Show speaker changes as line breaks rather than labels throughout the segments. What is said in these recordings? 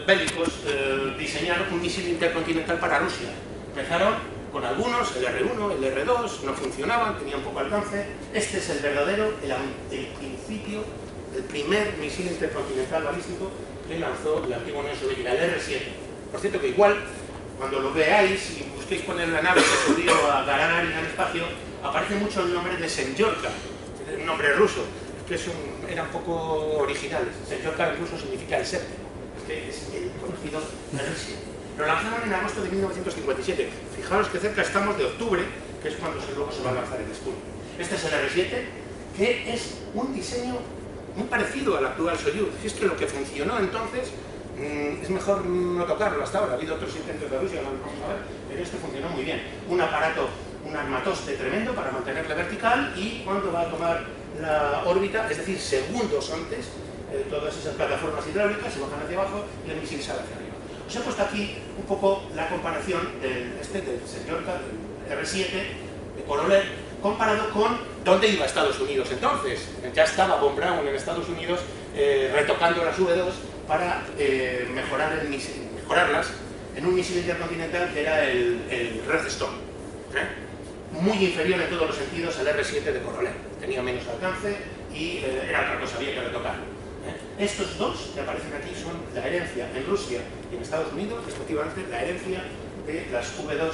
bélicos diseñaron un misil intercontinental para Rusia. Empezaron con algunos, el R1, el R2, no funcionaban, tenían poco alcance. Este es el verdadero, el principio, el primer misil intercontinental balístico que lanzó la antigua Unión Soviética, el R7. Por cierto que igual, cuando lo veáis y busquéis poner la nave que subió a Gagarin al espacio, aparece mucho el nombre de Semyorka, un nombre ruso, que era un poco original. Semyorka en ruso significa el séptimo, que es el conocido R7. Lo lanzaron en agosto de 1957. Fijaros que cerca estamos de octubre, que es cuando luego se va a lanzar el Sputnik. Este es el R7, que es un diseño muy parecido al actual Soyuz. Si es que lo que funcionó entonces, es mejor no tocarlo hasta ahora. Ha habido otros intentos de Rusia, lo vamos a ver, pero este funcionó muy bien. Un aparato, un armatoste tremendo para mantenerle vertical, y cuando va a tomar la órbita, es decir, segundos antes, todas esas plataformas hidráulicas se bajan hacia abajo y el misil sale hacia arriba. Os he puesto aquí un poco la comparación del Semyorka, del R7, de Korolev, comparado con dónde iba Estados Unidos entonces. Ya estaba Von Braun en Estados Unidos retocando las V2 para mejorarlas en un misil intercontinental que era el Redstone. Muy inferior en todos los sentidos al R7 de Korolev. Tenía menos alcance y era otra cosa, había que retocarlo. Estos dos que aparecen aquí son la herencia en Rusia y en Estados Unidos, respectivamente, la herencia de las V2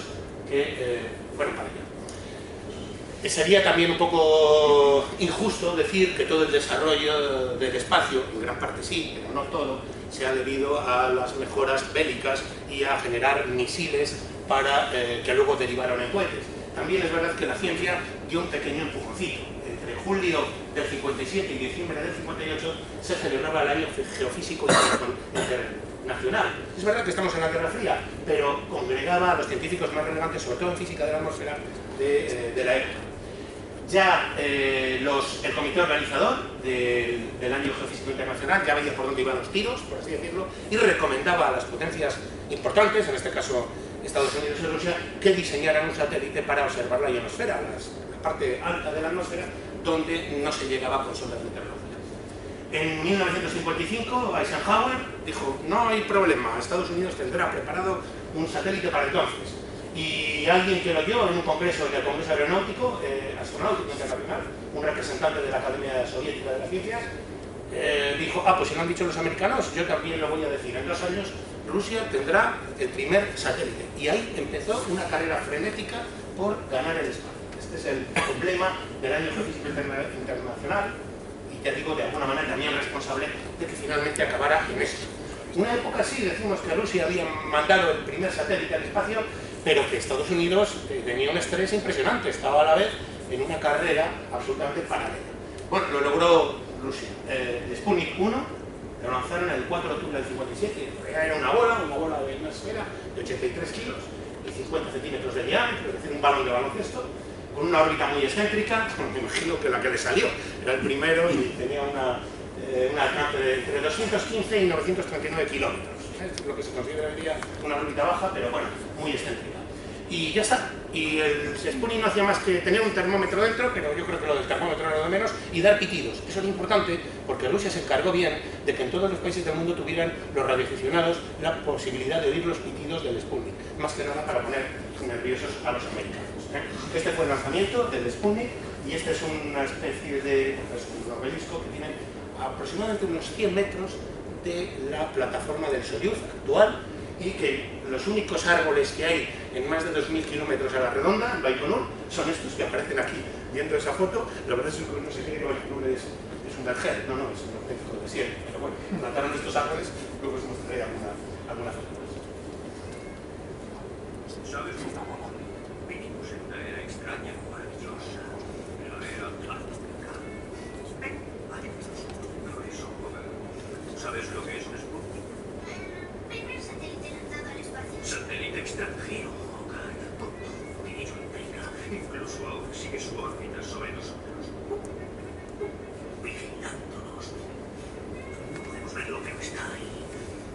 que fueron para allá. Sería también un poco injusto decir que todo el desarrollo del espacio, en gran parte sí, pero no todo, se ha debido a las mejoras bélicas y a generar misiles para que luego derivaron en cohetes. También es verdad que la ciencia dio un pequeño empujoncito. Entre julio del 57 y diciembre del 58 se celebraba el año geofísico internacional. Es verdad que estamos en la Guerra Fría, pero congregaba a los científicos más relevantes, sobre todo en física de la atmósfera, de la época. Ya el comité organizador del año geofísico internacional ya veía por dónde iban los tiros, por así decirlo, y recomendaba a las potencias importantes, en este caso Estados Unidos y Rusia, que diseñaran un satélite para observar la ionosfera, la parte alta de la atmósfera, donde no se llegaba con sondas meteorológicas. En 1955 Eisenhower dijo: no hay problema, Estados Unidos tendrá preparado un satélite para entonces. Y alguien que lo oyó en un congreso, en el Congreso Aeronáutico, Astronáutico Internacional, un representante de la Academia Soviética de las Ciencias, dijo: pues si lo han dicho los americanos, yo también lo voy a decir. En 2 años Rusia tendrá el primer satélite. Y ahí empezó una carrera frenética por ganar el espacio. Este es el emblema del año geofísico internacional, y ya digo, de alguna manera también responsable de que finalmente acabara en esto. Una época sí, decimos que Rusia había mandado el primer satélite al espacio, pero que Estados Unidos tenía un estrés impresionante, estaba a la vez en una carrera absolutamente paralela. Bueno, lo logró Rusia. El Sputnik 1 lo lanzaron el 4 de octubre del 57, era una bola de una esfera de 83 kilos y 50 centímetros de diámetro, es decir, un balón de baloncesto, con una órbita muy excéntrica. Me imagino que la que le salió era el primero y tenía un alcance de entre 215 y 939 kilómetros. Es lo que se consideraría una órbita baja, pero bueno, muy excéntrica. Y ya está. Y el Sputnik no hacía más que tener un termómetro dentro, pero yo creo que lo del termómetro era lo de menos, y dar pitidos. Eso era importante porque Rusia se encargó bien de que en todos los países del mundo tuvieran los radioaficionados la posibilidad de oír los pitidos del Sputnik, más que nada para poner nerviosos a los americanos. Este fue el lanzamiento del Sputnik, y este es una especie de un obelisco que tiene aproximadamente unos 100 metros de la plataforma del Soyuz actual, y que los únicos árboles que hay en más de 2000 kilómetros a la redonda, en Baikonur, son estos que aparecen aquí viendo esa foto. La verdad es que no sé qué Baikonur es un vergel, no, es un auténtico desierto, pero bueno, plantaron estos árboles, luego os mostraré alguna foto más.
¿Sabes? Vivimos en una era extraña y maravillosa, la era atlántica. Por eso, ¿sabes lo que es un Sputnik?
Primer satélite lanzado al espacio.
Satélite extranjero, Hogar. Por todo lo que ello implica. Incluso ahora sigue su órbita sobre nosotros. Vigilándonos. No podemos ver lo que no está ahí.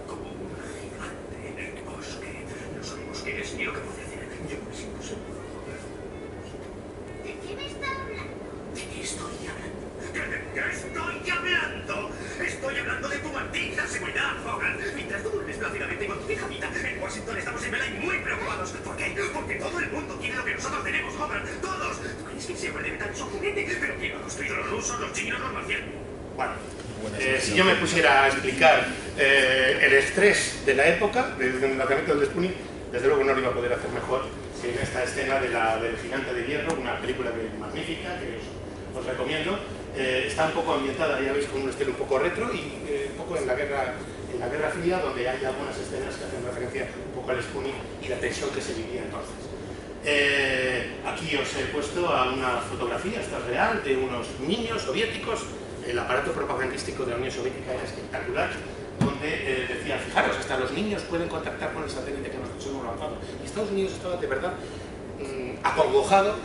Como un gigante en el bosque. No sabemos qué es ni lo que puede hacer. Yo me siento seguro, Hogar.
¿De qué me está hablando?
¿De qué estoy hablando? ¿De qué estoy hablando? Estoy hablando de tu maldita seguridad, Hogan. Washington, estamos en Vela y muy preocupados. ¿Por qué? Porque todo el mundo quiere lo que nosotros tenemos, Hobart. ¡Todos! ¿Tú crees que siempre debe tan su juguete? ¿Pero quién lo ha construido? ¿Los rusos, los chinos, los marcianos?
Bueno, si yo me pusiera a explicar el estrés de la época, del lanzamiento del Sputnik, desde luego no lo iba a poder hacer mejor que en esta escena del Gigante de Hierro, una película magnífica que os recomiendo. Está un poco ambientada, ya veis, con un estilo un poco retro y un poco en la Guerra Fría, donde hay algunas escenas que hacen referencia un poco al Sputnik y la tensión que se vivía entonces. Aquí os he puesto a una fotografía, esta es real, de unos niños soviéticos. El aparato propagandístico de la Unión Soviética era espectacular, donde decía, fijaros, hasta los niños pueden contactar con el satélite que nosotros hemos lanzado. Y Estados Unidos estaba de verdad acongojado,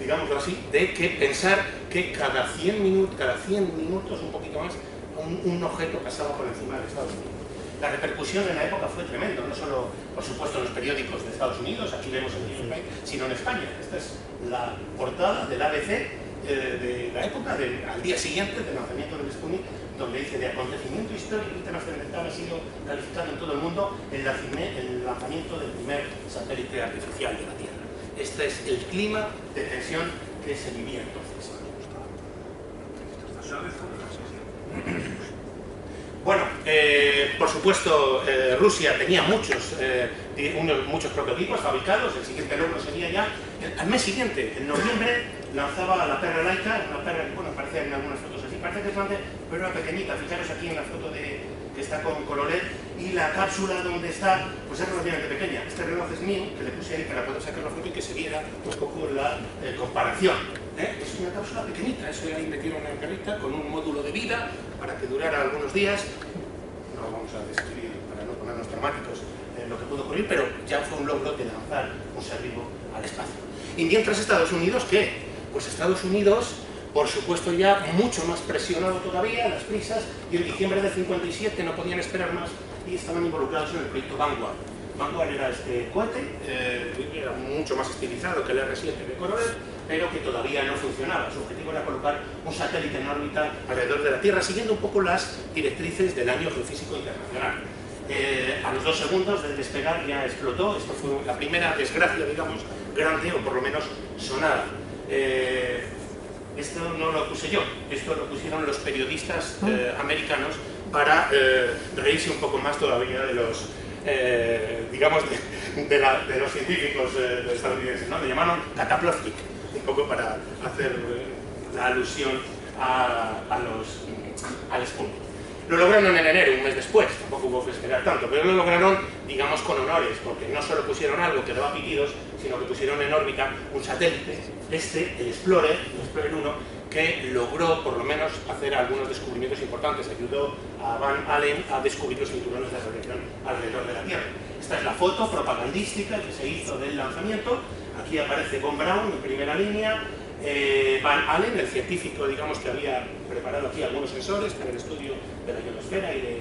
digámoslo así, de que pensar que cada 100 minutos, un poquito más, un objeto pasaba por encima de Estados Unidos. La repercusión en la época fue tremendo, no solo, por supuesto, en los periódicos de Estados Unidos, aquí vemos el New York Times, sino en España. Esta es la portada del ABC de la época, al día siguiente del lanzamiento del Sputnik, donde dice: de acontecimiento histórico y trascendental ha sido calificado en todo el mundo el lanzamiento del primer satélite artificial de la Tierra. Este es el clima de tensión que se vivía entonces. Bueno, por supuesto, Rusia tenía muchos prototipos fabricados. El siguiente logro sería ya al mes siguiente, en noviembre, lanzaba la perra Laika, una perra que, bueno, aparece en algunas fotos así, parece que es grande, pero era pequeñita. Fijaros aquí en la foto que está con coloré, y la cápsula donde está, pues es relativamente pequeña. Este reloj es mío, que le puse ahí para poder sacar la foto y que se viera un poco la comparación. Es una cápsula pequeñita, eso ahí metieron una perrita con un módulo de vida para que durara algunos días. No vamos a describir, para no ponernos dramáticos, lo que pudo ocurrir, pero ya fue un logro de lanzar un ser vivo al espacio. Y mientras Estados Unidos, ¿qué? Pues Estados Unidos, por supuesto, ya mucho más presionado todavía, las prisas, y en diciembre del 57 no podían esperar más y estaban involucrados en el proyecto Vanguard. Vanguard era este cohete, era mucho más estilizado que el R-7 de Korolev, pero que todavía no funcionaba. Su objetivo era colocar un satélite en órbita alrededor de la Tierra, siguiendo un poco las directrices del Año Geofísico Internacional. A los 2 segundos de despegar ya explotó. Esto fue la primera desgracia, digamos, grande, o por lo menos sonada. Esto no lo puse yo, esto lo pusieron los periodistas americanos para reírse un poco más todavía de los, digamos, de los científicos estadounidenses, ¿no? Le llamaron cataplastic, un poco para hacer la alusión al Sputnik. Lo lograron en enero, un mes después, tampoco hubo que esperar tanto, pero lo lograron, digamos, con honores, porque no solo pusieron algo que daba pitidos, sino que pusieron en órbita un satélite, el Explorer 1, que logró por lo menos hacer algunos descubrimientos importantes. Ayudó a Van Allen a descubrir los cinturones de radiación alrededor de la Tierra. Esta es la foto propagandística que se hizo del lanzamiento. Aquí aparece Von Braun en primera línea. Van Allen, el científico, digamos, que había preparado aquí algunos sensores para el estudio de la ionosfera y de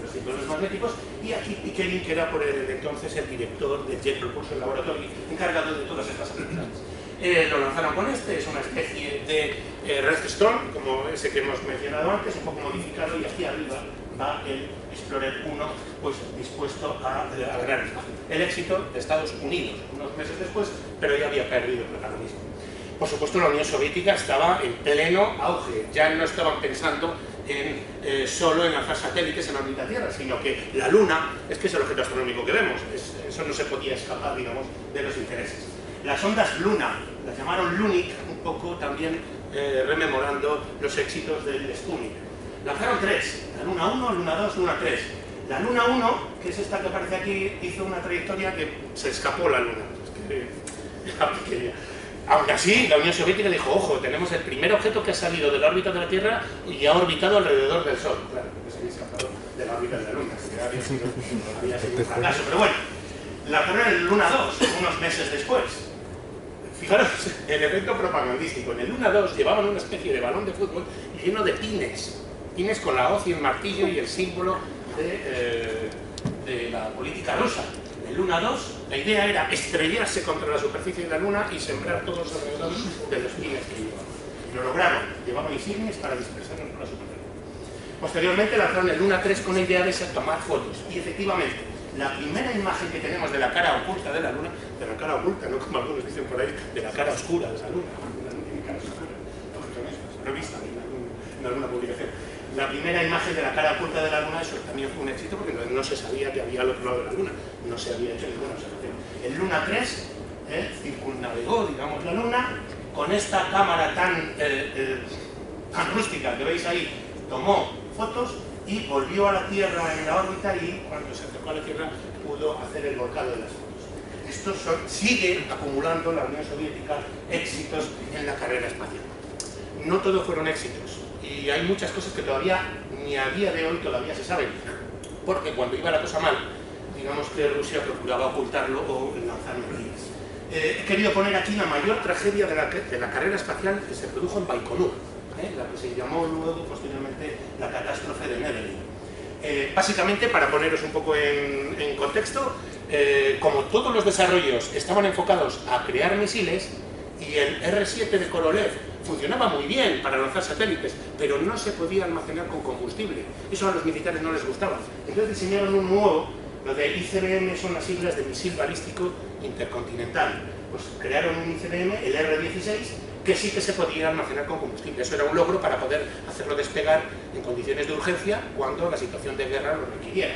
los cinturones magnéticos, y aquí Pickering, que era por entonces el director del Jet Propulsion Laboratory, encargado de todas estas actividades. Lo lanzaron con es una especie de Redstone, como ese que hemos mencionado antes, un poco modificado, y aquí arriba va el Explorer 1, pues dispuesto a ganar el espacio. El éxito de Estados Unidos, unos meses después, pero ya había perdido el protagonismo. Por supuesto, la Unión Soviética estaba en pleno auge, ya no estaban pensando solo en lanzar satélites en órbita Tierra, sino que la Luna es que es el objeto astronómico que vemos, eso no se podía escapar, digamos, de los intereses. Las ondas Luna, las llamaron Lunik, un poco también rememorando los éxitos del Sputnik. Lanzaron 3, la Luna 1, Luna 2, Luna 3. La Luna 1, que es esta que aparece aquí, hizo una trayectoria que se escapó la Luna. Aunque así, la Unión Soviética dijo: ojo, tenemos el primer objeto que ha salido de la órbita de la Tierra y ha orbitado alrededor del Sol. Claro, porque se había escapado de la órbita de la Luna, que había sido un fracaso. Pero bueno, lanzaron el Luna 2 unos meses después. Fijaros, el efecto propagandístico. En el Luna 2 llevaban una especie de balón de fútbol lleno de pines. Pines con la hoz y el martillo y el símbolo de la política rusa. En Luna 2, la idea era estrellarse contra la superficie de la Luna y sembrar todos alrededor de los pines que llevaban. Lo lograron, llevaban insignias para dispersarnos por la superficie. Posteriormente lanzaron el Luna 3 con la idea de tomar fotos. Y efectivamente, La primera imagen que tenemos de la cara oculta de la Luna, de la cara oculta, no como algunos dicen por ahí, de la cara oscura de esa Luna. No tiene cara oscura, lo he visto en alguna publicación. La primera imagen de la cara oculta de la Luna, eso también fue un éxito porque no se sabía que había al otro lado de la Luna, no se había hecho ninguna observación. El Luna 3 circunnavegó, digamos, la Luna, con esta cámara tan rústica que veis ahí, tomó fotos y volvió a la Tierra en la órbita, y cuando se acercó a la Tierra pudo hacer el volcado de las fotos. Esto sigue acumulando la Unión Soviética éxitos en la carrera espacial. No todos fueron éxitos, y hay muchas cosas que todavía, ni a día de hoy, todavía se saben, porque cuando iba la cosa mal, digamos que Rusia procuraba ocultarlo o lanzar mentiras. He querido poner aquí la mayor tragedia de la carrera espacial que se produjo en Baikonur, la que se llamó luego, posteriormente, la catástrofe de Nedelin. Básicamente, para poneros un poco en contexto, como todos los desarrollos estaban enfocados a crear misiles, y el R-7 de Korolev funcionaba muy bien para lanzar satélites, pero no se podía almacenar con combustible. Eso a los militares no les gustaba. Entonces diseñaron un nuevo, lo de ICBM son las siglas de misil balístico intercontinental. Pues crearon un ICBM, el R-16, que sí que se podía almacenar con combustible. Eso era un logro para poder hacerlo despegar en condiciones de urgencia cuando la situación de guerra lo requiriera.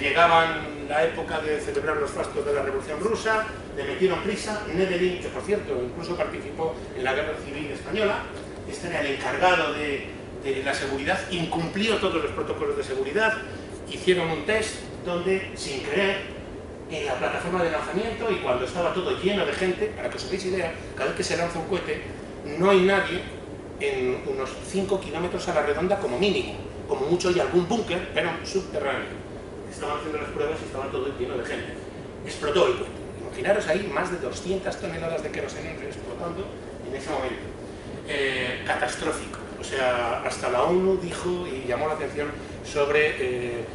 Llegaban la época de celebrar los fastos de la Revolución Rusa, le metieron prisa. Nedelin, que por cierto incluso participó en la Guerra Civil Española, este era el encargado de la seguridad, incumplió todos los protocolos de seguridad, hicieron un test donde, sin querer, en la plataforma de lanzamiento, y cuando estaba todo lleno de gente, para que os hagáis idea, cada vez que se lanza un cohete, no hay nadie en unos 5 kilómetros a la redonda como mínimo, como mucho hay algún búnker, pero subterráneo. Estaban haciendo las pruebas y estaba todo lleno de gente. Explotó el cohete. Imaginaros ahí más de 200 toneladas de queroseno explotando en ese momento. Catastrófico. O sea, hasta la ONU dijo y llamó la atención sobre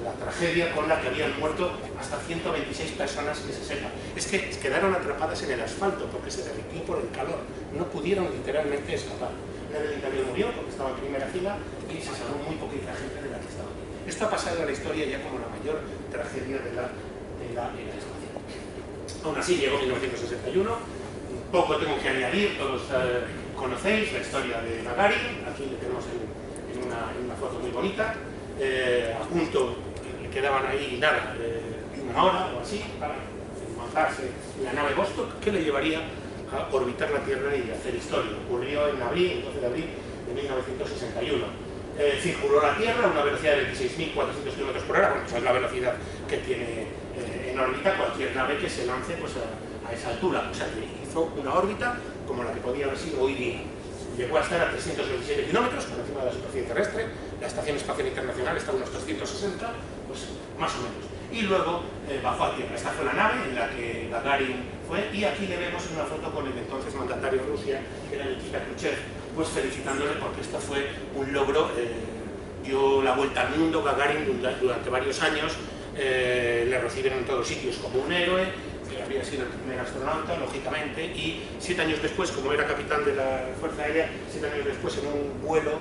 la tragedia con la que habían muerto hasta 126 personas, que se sepa. Es que quedaron atrapadas en el asfalto porque se derritió por el calor. No pudieron literalmente escapar. Nedelin también murió porque estaba en primera fila y se salvó muy poquita gente de la que estaba aquí. Esto ha pasado a la historia ya como la mayor tragedia de la era espacial. Aún así llegó 1961. Poco tengo que añadir, todos conocéis la historia de Gagarin. Aquí le tenemos en una foto muy bonita. A punto le quedaban ahí nada, una hora o así para montarse la nave Vostok, que le llevaría a orbitar la Tierra y hacer historia. Ocurrió en abril, el 12 de abril de 1961. Circuló la Tierra a una velocidad de 26.400 km por hora, bueno, esa es la velocidad que tiene en órbita cualquier nave que se lance pues, a esa altura. O sea, que hizo una órbita como la que podía haber sido hoy día. Llegó a estar a 327 kilómetros por encima de la superficie terrestre. La Estación Espacial Internacional está a unos 360, pues más o menos. Y luego bajó a Tierra. Esta fue la nave en la que Gagarin fue, y aquí le vemos una foto con el entonces mandatario de Rusia, que era Nikita Khrushchev, pues felicitándole porque esto fue un logro. Dio la vuelta al mundo Gagarin durante varios años, le recibieron en todos sitios como un héroe, que había sido el primer astronauta, lógicamente, y 7 años después, como era capitán de la Fuerza Aérea, 7 años después, en un vuelo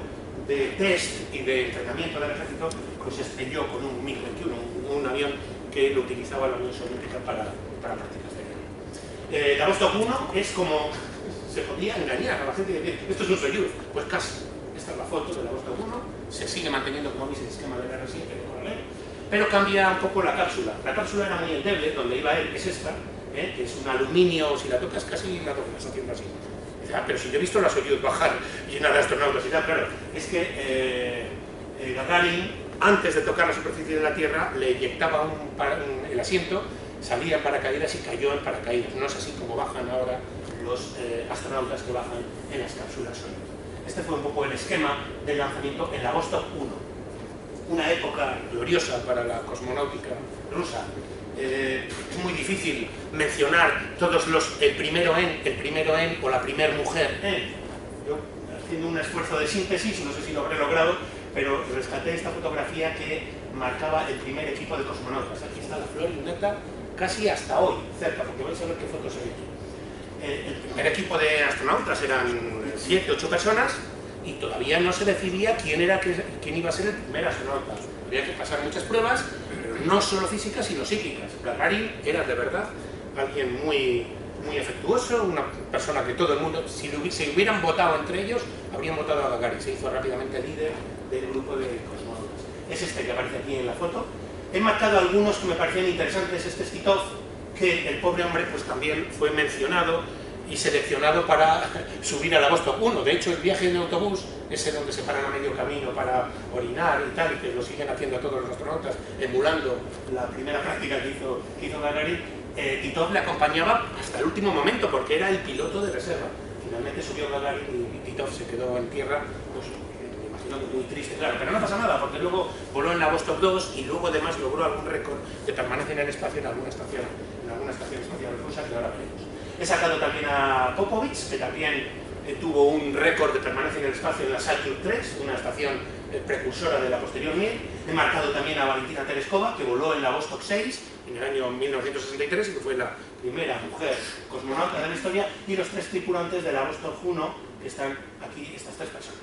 de test y de entrenamiento del ejército, pues se estrelló con un MiG-21, un avión que lo utilizaba la Unión Soviética para prácticas de guerra. La Vostok 1 es como se podía engañar a la gente y decir, esto es un Soyuz, pues casi. Esta es la foto de la Vostok 1, se sigue manteniendo como veis el esquema del R-7 de Korolev, pero cambia un poco la cápsula. La cápsula era muy endeble, donde iba él, es esta, que es un aluminio, si la tocas casi la doblas haciendo así. Pero si yo he visto la Soyuz bajar llena de astronautas y tal, claro, es que Gagarin, antes de tocar la superficie de la Tierra, le eyectaba el asiento, salía en paracaídas y cayó en paracaídas. No es así como bajan ahora los astronautas que bajan en las cápsulas Soyuz. Este fue un poco el esquema del lanzamiento en la Vostok 1. Una época gloriosa para la cosmonáutica rusa. Es muy difícil mencionar todos el primero en o la primer mujer en. Yo, haciendo un esfuerzo de síntesis, no sé si lo habré logrado, pero rescaté esta fotografía que marcaba el primer equipo de cosmonautas. Aquí está la flor y luneta, casi hasta hoy, cerca, porque vais a ver qué fotos hay aquí. El primer equipo de astronautas eran 7 u 8 personas y todavía no se decidía quién iba a ser el primer astronauta. Había que pasar muchas pruebas, pero no solo físicas, sino psíquicas. Gagarin era de verdad alguien muy afectuoso, una persona que todo el mundo, si hubieran votado entre ellos, habrían votado a Gagarin. Se hizo rápidamente líder del grupo de cosmonautas. Es este que aparece aquí en la foto. He marcado algunos que me parecían interesantes. Este es Titov, que el pobre hombre pues también fue mencionado y seleccionado para subir a la Vostok 1. De hecho, el viaje en autobús, ese donde se paran a medio camino para orinar y tal, y que lo siguen haciendo todos los astronautas, emulando la primera práctica que hizo Gagarin, Titov le acompañaba hasta el último momento, porque era el piloto de reserva. Finalmente subió Gagarin y Titov se quedó en tierra, pues me imagino que muy triste, claro, pero no pasa nada, porque luego voló en la Vostok 2 y luego además logró algún récord de permanencia en el espacio en alguna estación espacial rusa que ahora veremos. He sacado también a Popovich, que también tuvo un récord de permanencia en el espacio en la Salyut 3, una estación precursora de la posterior Mir. He marcado también a Valentina Tereskova, que voló en la Vostok 6 en el año 1963 y que fue la primera mujer cosmonauta de la historia, y los 3 tripulantes de la Vostok 1, que están aquí, estas 3 personas.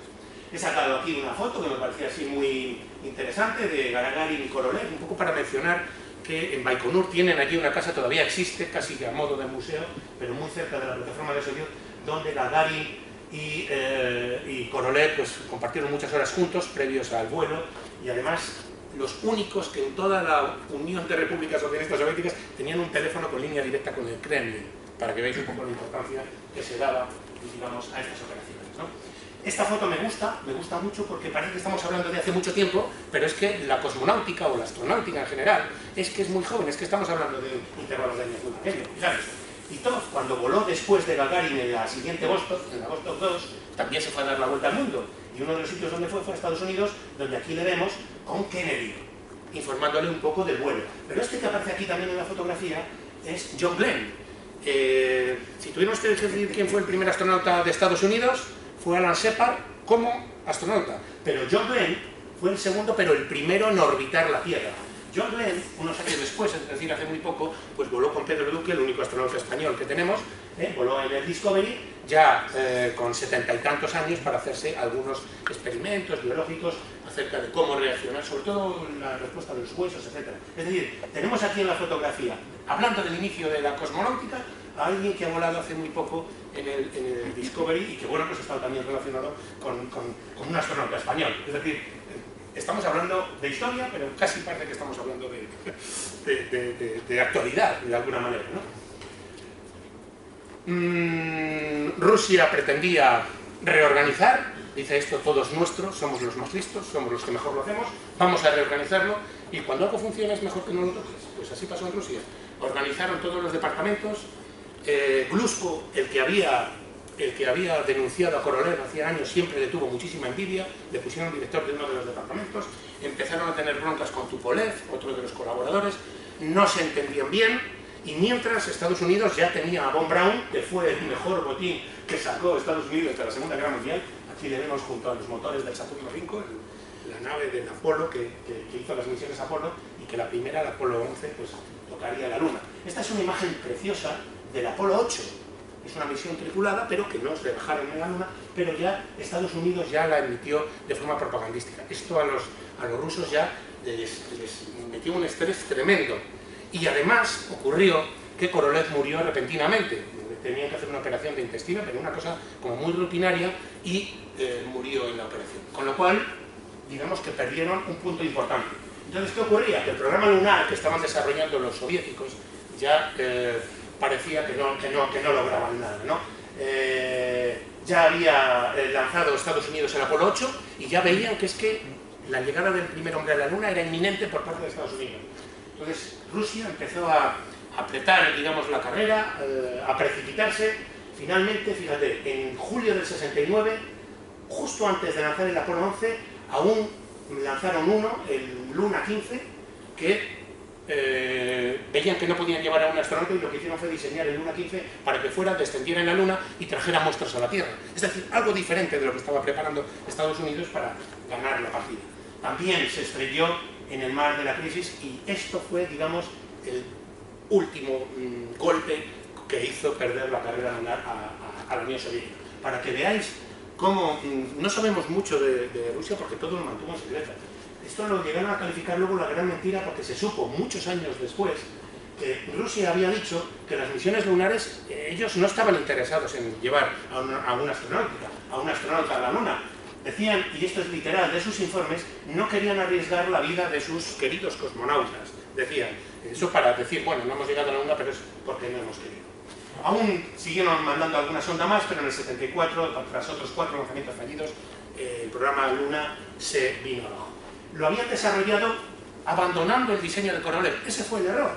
He sacado aquí una foto que me parecía así muy interesante de Gagarin y Korolev, un poco para mencionar que en Baikonur tienen allí una casa, todavía existe, casi que a modo de museo, pero muy cerca de la plataforma de Soyuz, donde Gagarin y Korolev pues, compartieron muchas horas juntos previos al vuelo, y además los únicos que en toda la Unión de Repúblicas Socialistas Soviéticas tenían un teléfono con línea directa con el Kremlin, para que veáis un poco la importancia que se daba, digamos, a estas operaciones, ¿no? Esta foto me gusta mucho porque parece que estamos hablando de hace mucho tiempo, pero es que la cosmonáutica o la astronáutica en general es que es muy joven, es que estamos hablando de intervalos de años muy pequeños. Fijaros, Titov, cuando voló después de Gagarin en la siguiente Vostok, en la Vostok 2, también se fue a dar la vuelta al mundo. Y uno de los sitios donde fue a Estados Unidos, donde aquí le vemos con Kennedy, informándole un poco del vuelo. Pero este que aparece aquí también en la fotografía es John Glenn. Si tuviéramos que decir quién fue el primer astronauta de Estados Unidos, fue Alan Shepard como astronauta, pero John Glenn fue el segundo, pero el primero en orbitar la Tierra. John Glenn, unos años después, es decir, hace muy poco, pues voló con Pedro Duque, el único astronauta español que tenemos, voló en el Discovery, ya con 70 y tantos años, para hacerse algunos experimentos biológicos acerca de cómo reaccionar, sobre todo la respuesta de los huesos, etc. Es decir, tenemos aquí en la fotografía, hablando del inicio de la cosmonáutica, a alguien que ha volado hace muy poco en el Discovery y que, bueno, pues ha estado también relacionado con un astronauta español. Es decir, estamos hablando de historia, pero casi parece que estamos hablando de actualidad, de alguna manera, ¿no? Rusia pretendía reorganizar, dice esto todo es nuestro, somos los más listos, somos los que mejor lo hacemos, vamos a reorganizarlo, y cuando algo funciona es mejor que no lo toques. Pues así pasó en Rusia. Organizaron todos los departamentos. Glushko, el que había denunciado a Korolev hacía años, siempre le tuvo muchísima envidia, le pusieron director de uno de los departamentos, empezaron a tener broncas con Tupolev, otro de los colaboradores, no se entendían bien, y mientras Estados Unidos ya tenía a Von Braun, que fue el mejor botín que sacó Estados Unidos de la Segunda Guerra Mundial. Aquí le vemos junto a los motores del Saturno V, la nave del Apolo que hizo las misiones Apolo, y que la primera, la Apolo 11, pues tocaría la Luna. Esta es una imagen preciosa del Apolo 8, es una misión tripulada, pero que no se bajaron en la Luna, pero ya Estados Unidos ya la emitió de forma propagandística. Esto a los rusos ya les metió un estrés tremendo. Y además ocurrió que Korolev murió repentinamente. Tenían que hacer una operación de intestino, pero una cosa como muy rutinaria, y murió en la operación. Con lo cual, digamos que perdieron un punto importante. Entonces, ¿qué ocurría? Que el programa lunar que estaban desarrollando los soviéticos ya parecía que no lograban nada, ¿no? Ya había lanzado Estados Unidos el Apolo 8 y ya veían que es que la llegada del primer hombre a la Luna era inminente por parte de Estados Unidos. Entonces Rusia empezó a apretar, digamos, la carrera, a precipitarse. Finalmente, fíjate, en julio del 69, justo antes de lanzar el Apolo 11, aún lanzaron uno, el Luna 15, que veían que no podían llevar a un astronauta, y lo que hicieron fue diseñar el Luna 15 para que fuera, descendiera en la Luna y trajera muestras a la Tierra. Es decir, algo diferente de lo que estaba preparando Estados Unidos para ganar la partida. También se estrelló en el mar de la crisis, y esto fue, digamos, el último golpe que hizo perder la carrera lunar a la Unión Soviética. Para que veáis cómo no sabemos mucho de Rusia, porque todo lo mantuvo en secreto. Esto lo llegaron a calificar luego la gran mentira porque se supo muchos años después que Rusia había dicho que las misiones lunares, ellos no estaban interesados en llevar a un astronauta a la Luna. Decían, y esto es literal de sus informes, no querían arriesgar la vida de sus queridos cosmonautas. Decían, eso para decir, bueno, no hemos llegado a la Luna, pero es porque no hemos querido. Aún siguieron mandando alguna sonda más, pero en el 74, tras otros 4 lanzamientos fallidos, el programa Luna se vino abajo. Lo habían desarrollado abandonando el diseño de Korolev. Ese fue el error.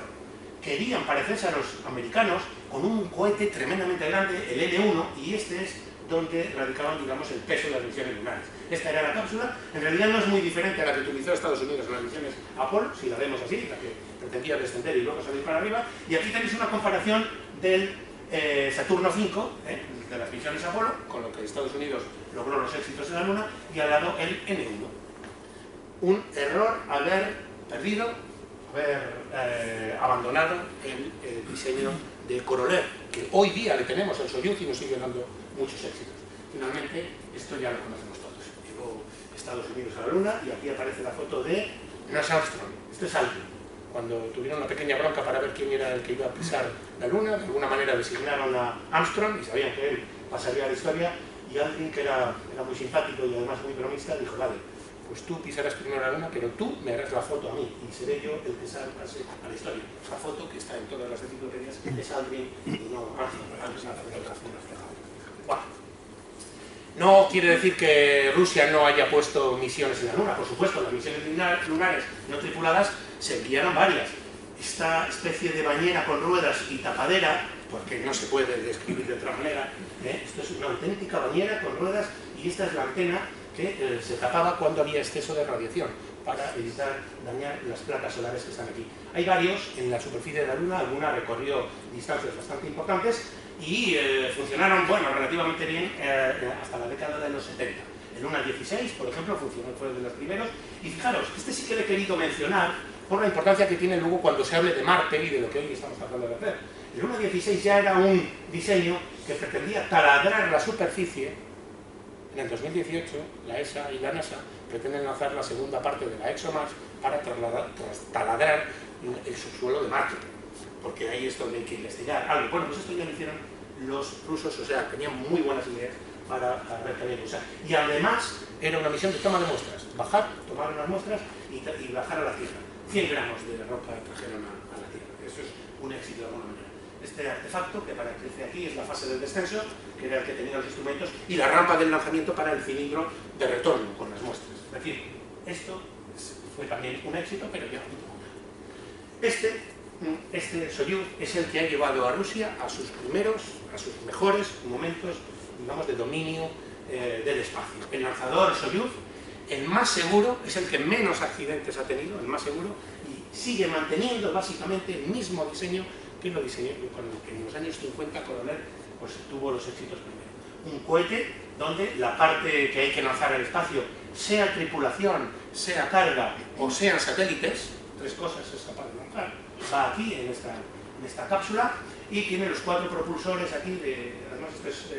Querían parecerse a los americanos con un cohete tremendamente grande, el N1, y este es donde radicaban, digamos, el peso de las misiones lunares. Esta era la cápsula. En realidad no es muy diferente a la que utilizó Estados Unidos en las misiones Apolo, si la vemos así, la que pretendía descender y luego salir para arriba. Y aquí tenéis una comparación del Saturno V, de las misiones Apolo, con lo que Estados Unidos logró los éxitos en la Luna, y al lado el N1. Un error haber perdido, haber abandonado el diseño de Korolev, que hoy día le tenemos al Soyuz y nos sigue dando muchos éxitos. Finalmente, esto ya lo conocemos todos. Llegó Estados Unidos a la Luna y aquí aparece la foto de Neil Armstrong. Esto es Aldrin. Cuando tuvieron una pequeña bronca para ver quién era el que iba a pisar la Luna, de alguna manera designaron a Armstrong y sabían que él pasaría a la historia, y Aldrin, que era muy simpático y además muy bromista, dijo, vale, pues tú pisarás primero la Luna, pero tú me harás la foto a mí y seré yo el que pase a la historia. Esa foto, que está en todas las enciclopedias, es Aldrin y no Armstrong. Bueno, no quiere decir que Rusia no haya puesto misiones en la Luna. Por supuesto, las misiones lunares no tripuladas se enviaron varias. Esta especie de bañera con ruedas y tapadera, porque no se puede describir de otra manera, esto es una auténtica bañera con ruedas, y esta es la antena que se tapaba cuando había exceso de radiación para evitar dañar las placas solares que están aquí. Hay varios en la superficie de la Luna, alguna recorrió distancias bastante importantes y funcionaron, bueno, relativamente bien hasta la década de los 70. El Luna 16, por ejemplo, funcionó, fue de los primeros, y fijaros, este sí que le he querido mencionar por la importancia que tiene luego cuando se hable de Marte y de lo que hoy estamos tratando de hacer. El Luna 16 ya era un diseño que pretendía taladrar la superficie. En el 2018, la ESA y la NASA pretenden lanzar la segunda parte de la ExoMars para taladrar el subsuelo de Marte, porque ahí es donde hay que investigar algo. Bueno, pues esto ya lo hicieron los rusos, o sea, tenían muy buenas ideas para ver qué había que usar. Y además, era una misión de toma de muestras. Bajar, tomar unas muestras y bajar a la Tierra. 100 gramos de ropa trajeron a la Tierra. Eso es un éxito de alguna manera. Este artefacto, que aparece aquí, es la fase del descenso, que era el que tenía los instrumentos, y la rampa del lanzamiento para el cilindro de retorno con las muestras. Es decir, esto fue también un éxito, pero ya un poco más. Este Soyuz es el que ha llevado a Rusia a sus mejores momentos, digamos, de dominio del espacio. El lanzador Soyuz, el más seguro, es el que menos accidentes ha tenido, el más seguro, y sigue manteniendo básicamente el mismo diseño que lo diseñó con el que en los años 50 Korolev pues tuvo los éxitos primero. Un cohete donde la parte que hay que lanzar al espacio, sea tripulación, sea carga o sean satélites, 3 cosas es capaz de lanzar, va aquí en esta cápsula, y tiene los 4 propulsores aquí, además estos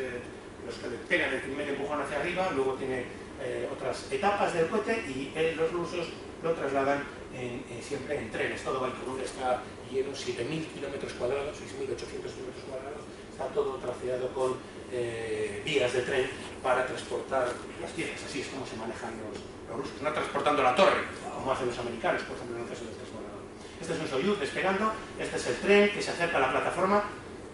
los que le pegan el primer empujón hacia arriba, luego tiene otras etapas del cohete, y los rusos lo trasladan siempre en trenes. Todo Baikonur está lleno, 7.000 kilómetros cuadrados, 6.800 kilómetros cuadrados, está todo traceado con vías de tren para transportar las piezas. Así es como se manejan los rusos, no transportando la torre, como hacen los americanos, por ejemplo, en el caso del transbordador. Este es un Soyuz despegando, este es el tren que se acerca a la plataforma,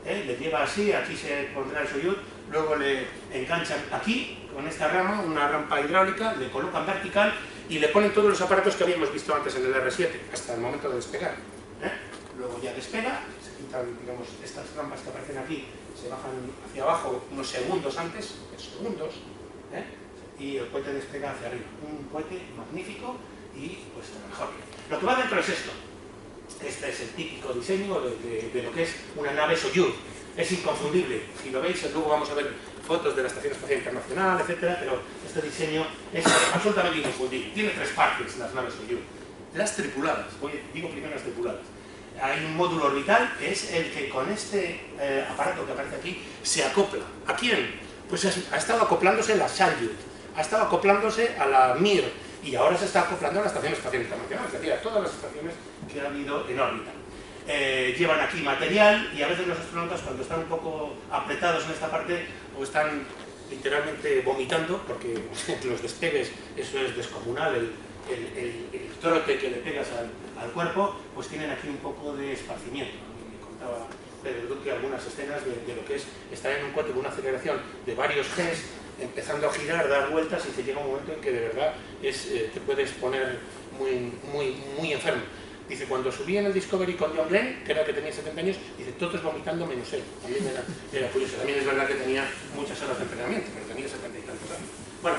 le lleva así, aquí se pondrá el Soyuz, luego le enganchan aquí, con esta rama, una rampa hidráulica, le colocan vertical y le ponen todos los aparatos que habíamos visto antes en el R7, hasta el momento de despegar. Luego ya despega, se quitan, digamos, estas rampas que aparecen aquí, se bajan hacia abajo unos segundos antes, y el cohete despega hacia arriba. Un cohete magnífico y pues lo mejor. Lo que va dentro es esto. Este es el típico diseño de lo que es una nave Soyuz. Es inconfundible. Si lo veis, luego vamos a ver fotos de la Estación Espacial Internacional, etcétera, pero este diseño es absolutamente inconfundible. Tiene 3 partes las naves Soyuz. Las tripuladas, digo primero las tripuladas. Hay un módulo orbital que es el que con este aparato que aparece aquí se acopla. ¿A quién? Pues ha estado acoplándose la Salyut, ha estado acoplándose a la Mir, y ahora se está acoplando a la Estación Espacial Internacional, es decir, a todas las estaciones que ha habido en órbita. Llevan aquí material y a veces los astronautas, cuando están un poco apretados en esta parte, o están literalmente vomitando, porque los despegues, eso es descomunal, el trote que le pegas al cuerpo, pues tienen aquí un poco de esparcimiento. Me contaba Pedro Duque algunas escenas de lo que es estar en un cohete con una aceleración de varios Gs, empezando a girar, dar vueltas, y te llega un momento en que de verdad te puedes poner muy enfermo. Dice, cuando subí en el Discovery con John Glenn, que era el que tenía 70 años, dice, todos vomitando menos él. También era curioso. También es verdad que tenía muchas horas de entrenamiento, pero tenía 70 y tantos años. Bueno,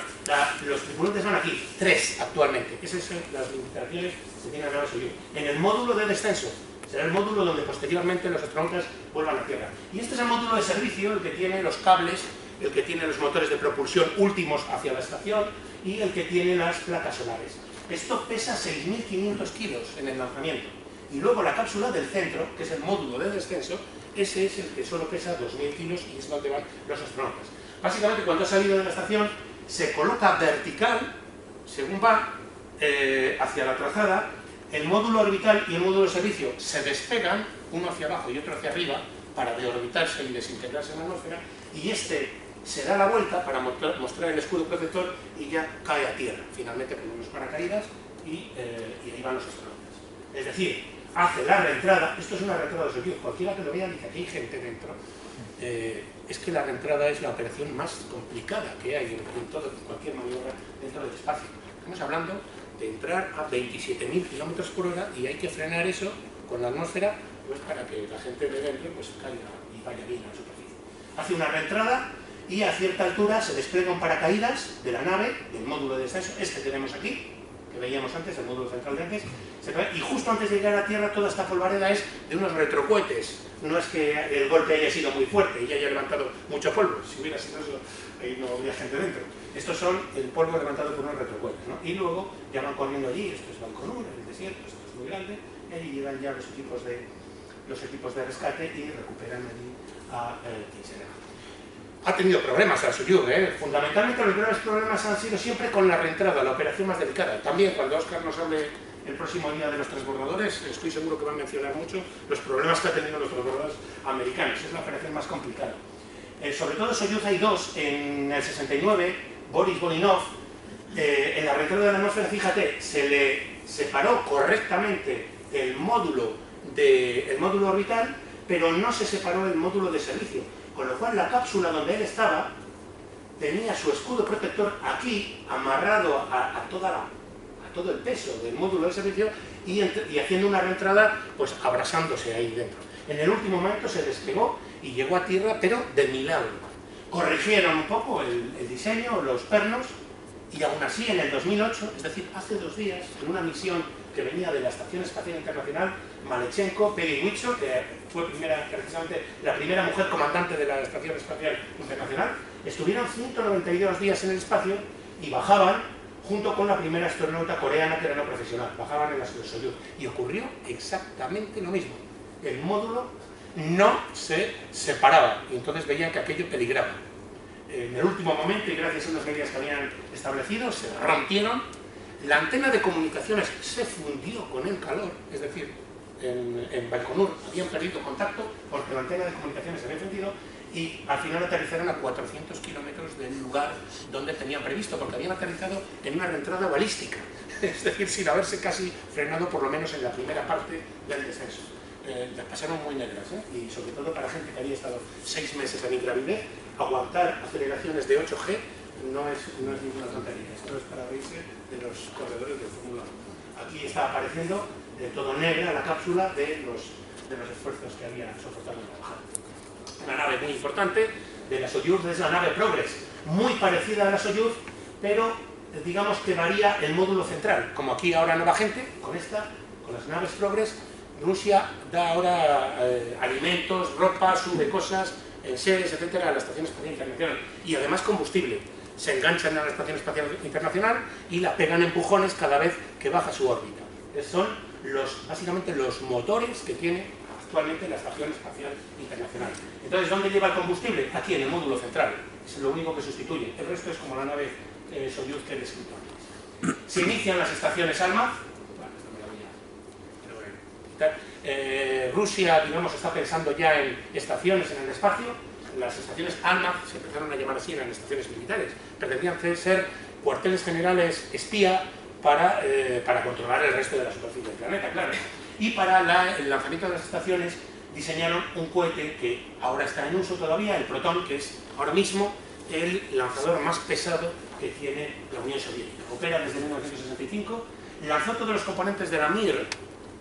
los tripulantes van aquí, 3 actualmente. Esas son las limitaciones que tiene la nave Soyuz. En el módulo de descenso, será el módulo donde posteriormente los astronautas vuelvan a Tierra. Y este es el módulo de servicio, el que tiene los cables, el que tiene los motores de propulsión últimos hacia la estación y el que tiene las placas solares. Esto pesa 6.500 kilos en el lanzamiento. Y luego la cápsula del centro, que es el módulo de descenso, ese es el que solo pesa 2.000 kilos y es donde van los astronautas. Básicamente, cuando ha salido de la estación, se coloca vertical, según va, hacia la trazada. El módulo orbital y el módulo de servicio se despegan, uno hacia abajo y otro hacia arriba, para deorbitarse y desintegrarse en la atmósfera, y este se da la vuelta para mostrar el escudo protector y ya cae a tierra. Finalmente con unos paracaídas y ahí van los astronautas. Es decir, hace la reentrada. Esto es una reentrada de Soyuz. Cualquiera que lo vea dice, aquí hay gente dentro. Es que la reentrada es la operación más complicada que hay en cualquier maniobra dentro del espacio. Estamos hablando de entrar a 27.000 kilómetros por hora y hay que frenar eso con la atmósfera, pues para que la gente de dentro pues caiga y vaya bien a la superficie. Hace una reentrada y a cierta altura se despliega un paracaídas de la nave, del módulo de descenso, este que tenemos aquí, que veíamos antes, el módulo central de antes, y justo antes de llegar a tierra toda esta polvareda es de unos retrocohetes. No es que el golpe haya sido muy fuerte y haya levantado mucho polvo, si hubiera sido eso, ahí no habría gente dentro. Estos son el polvo levantado por unos retrocohetes, ¿no? Y luego ya van corriendo allí, esto es Baikonur, en el desierto, esto es muy grande, y ahí llegan ya los equipos de rescate y recuperan allí a quien se levanta. Ha tenido problemas al Soyuz, fundamentalmente los graves problemas han sido siempre con la reentrada, la operación más delicada. También cuando Óscar nos hable el próximo día de los transbordadores, estoy seguro que va a mencionar mucho los problemas que ha tenido los transbordadores americanos. Es la operación más complicada. Sobre todo Soyuz hay 2, en el 69, Boris Golinov, en la reentrada de la atmósfera, fíjate, se le separó correctamente el módulo orbital, pero no se separó el módulo de servicio. Con lo cual la cápsula donde él estaba tenía su escudo protector aquí, amarrado a todo el peso del módulo de servicio y haciendo una reentrada, pues abrazándose ahí dentro. En el último momento se despegó y llegó a tierra, pero de milagro. Corrigieron un poco el diseño, los pernos, y aún así en el 2008, es decir, hace 2 días, en una misión que venía de la Estación Espacial Internacional, Malechenko, Peggy Whitson, que fue precisamente la primera mujer comandante de la Estación Espacial Internacional, estuvieron 192 días en el espacio y bajaban junto con la primera astronauta coreana que era no profesional, bajaban en la Soyuz, y ocurrió exactamente lo mismo. El módulo no se separaba y entonces veían que aquello peligraba. En el último momento, y gracias a unas medidas que habían establecido, se rompieron. La antena de comunicaciones se fundió con el calor, es decir, en Baikonur habían perdido contacto porque la antena de comunicaciones se había fundido y al final aterrizaron a 400 kilómetros del lugar donde tenían previsto, porque habían aterrizado en una reentrada balística, es decir, sin haberse casi frenado por lo menos en la primera parte del descenso. Las pasaron muy negras, y sobre todo para gente que había estado 6 meses en ingravidez, aguantar aceleraciones de 8G no es ninguna tontería. Esto es para reírse de los corredores del Fórmula 1. Aquí está apareciendo de todo negra la cápsula de los esfuerzos que había soportado en la bajada. Una nave muy importante de la Soyuz es la nave Progress, muy parecida a la Soyuz, pero digamos que varía el módulo central. Como aquí ahora no va gente, con las naves Progress, Rusia da ahora alimentos, ropa, sube cosas, enseres, etcétera, a la Estación Espacial Internacional. Y además combustible. Se enganchan a la Estación Espacial Internacional y la pegan empujones cada vez que baja su órbita. Son básicamente los motores que tiene actualmente la Estación Espacial Internacional. Entonces, ¿dónde lleva el combustible? Aquí, en el módulo central. Es lo único que sustituye. El resto es como la nave Soyuz que he descrito antes. Se inician las estaciones ALMA. Rusia, digamos, está pensando ya en estaciones en el espacio. Las estaciones ALMA se empezaron a llamar así, eran estaciones militares. Pretendían ser cuarteles generales espía para controlar el resto de la superficie del planeta, claro. Y para el lanzamiento de las estaciones diseñaron un cohete que ahora está en uso todavía, el Proton, que es ahora mismo el lanzador más pesado que tiene la Unión Soviética. Opera desde 1965, lanzó todos los componentes de la Mir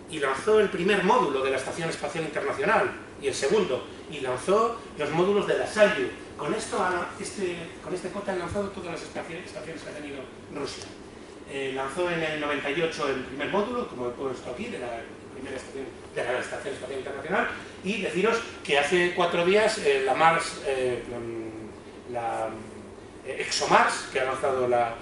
y lanzó el primer módulo de la Estación Espacial Internacional y el segundo, y lanzó los módulos de la Salyut. Con este cohete han lanzado todas las estaciones que ha tenido Rusia. Lanzó en el 98 el primer módulo, como he puesto aquí, de la primera estación de la Estación Espacial Internacional, y deciros que hace 4 días la ExoMars, que ha lanzado la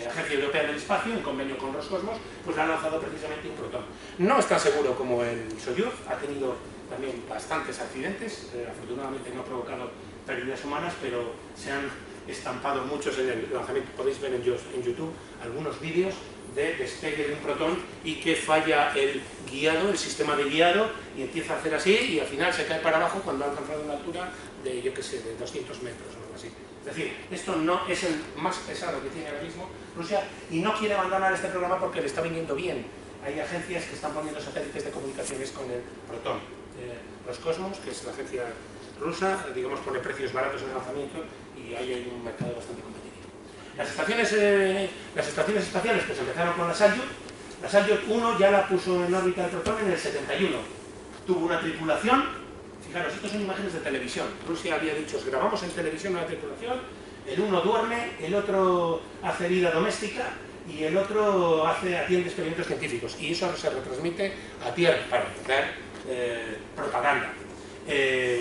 Agencia Europea del Espacio, en convenio con Roscosmos, pues ha lanzado precisamente un Proton. No es tan seguro como el Soyuz, ha tenido también bastantes accidentes, afortunadamente no ha provocado pérdidas humanas, pero se han estampado muchos en el lanzamiento. Podéis ver en YouTube algunos vídeos de despegue de un Proton y que falla el guiado, el sistema de guiado, y empieza a hacer así y al final se cae para abajo cuando ha alcanzado una altura de, yo qué sé, de 200 metros o algo así. Es decir, esto no es el más pesado que tiene ahora mismo Rusia y no quiere abandonar este programa porque le está viniendo bien. Hay agencias que están poniendo satélites de comunicaciones con el Proton. Roscosmos, que es la agencia rusa, digamos, pone precios baratos en el lanzamiento y ahí hay un mercado bastante competitivo. Las estaciones espaciales pues empezaron con la Salyut. La Salyut 1 ya la puso en órbita el Proton en el 71. Tuvo una tripulación. Fijaros, estas son imágenes de televisión. Rusia había dicho, os grabamos en televisión una tripulación, el uno duerme, el otro hace vida doméstica y el otro atiende experimentos científicos. Y eso se retransmite a tierra para hacer propaganda.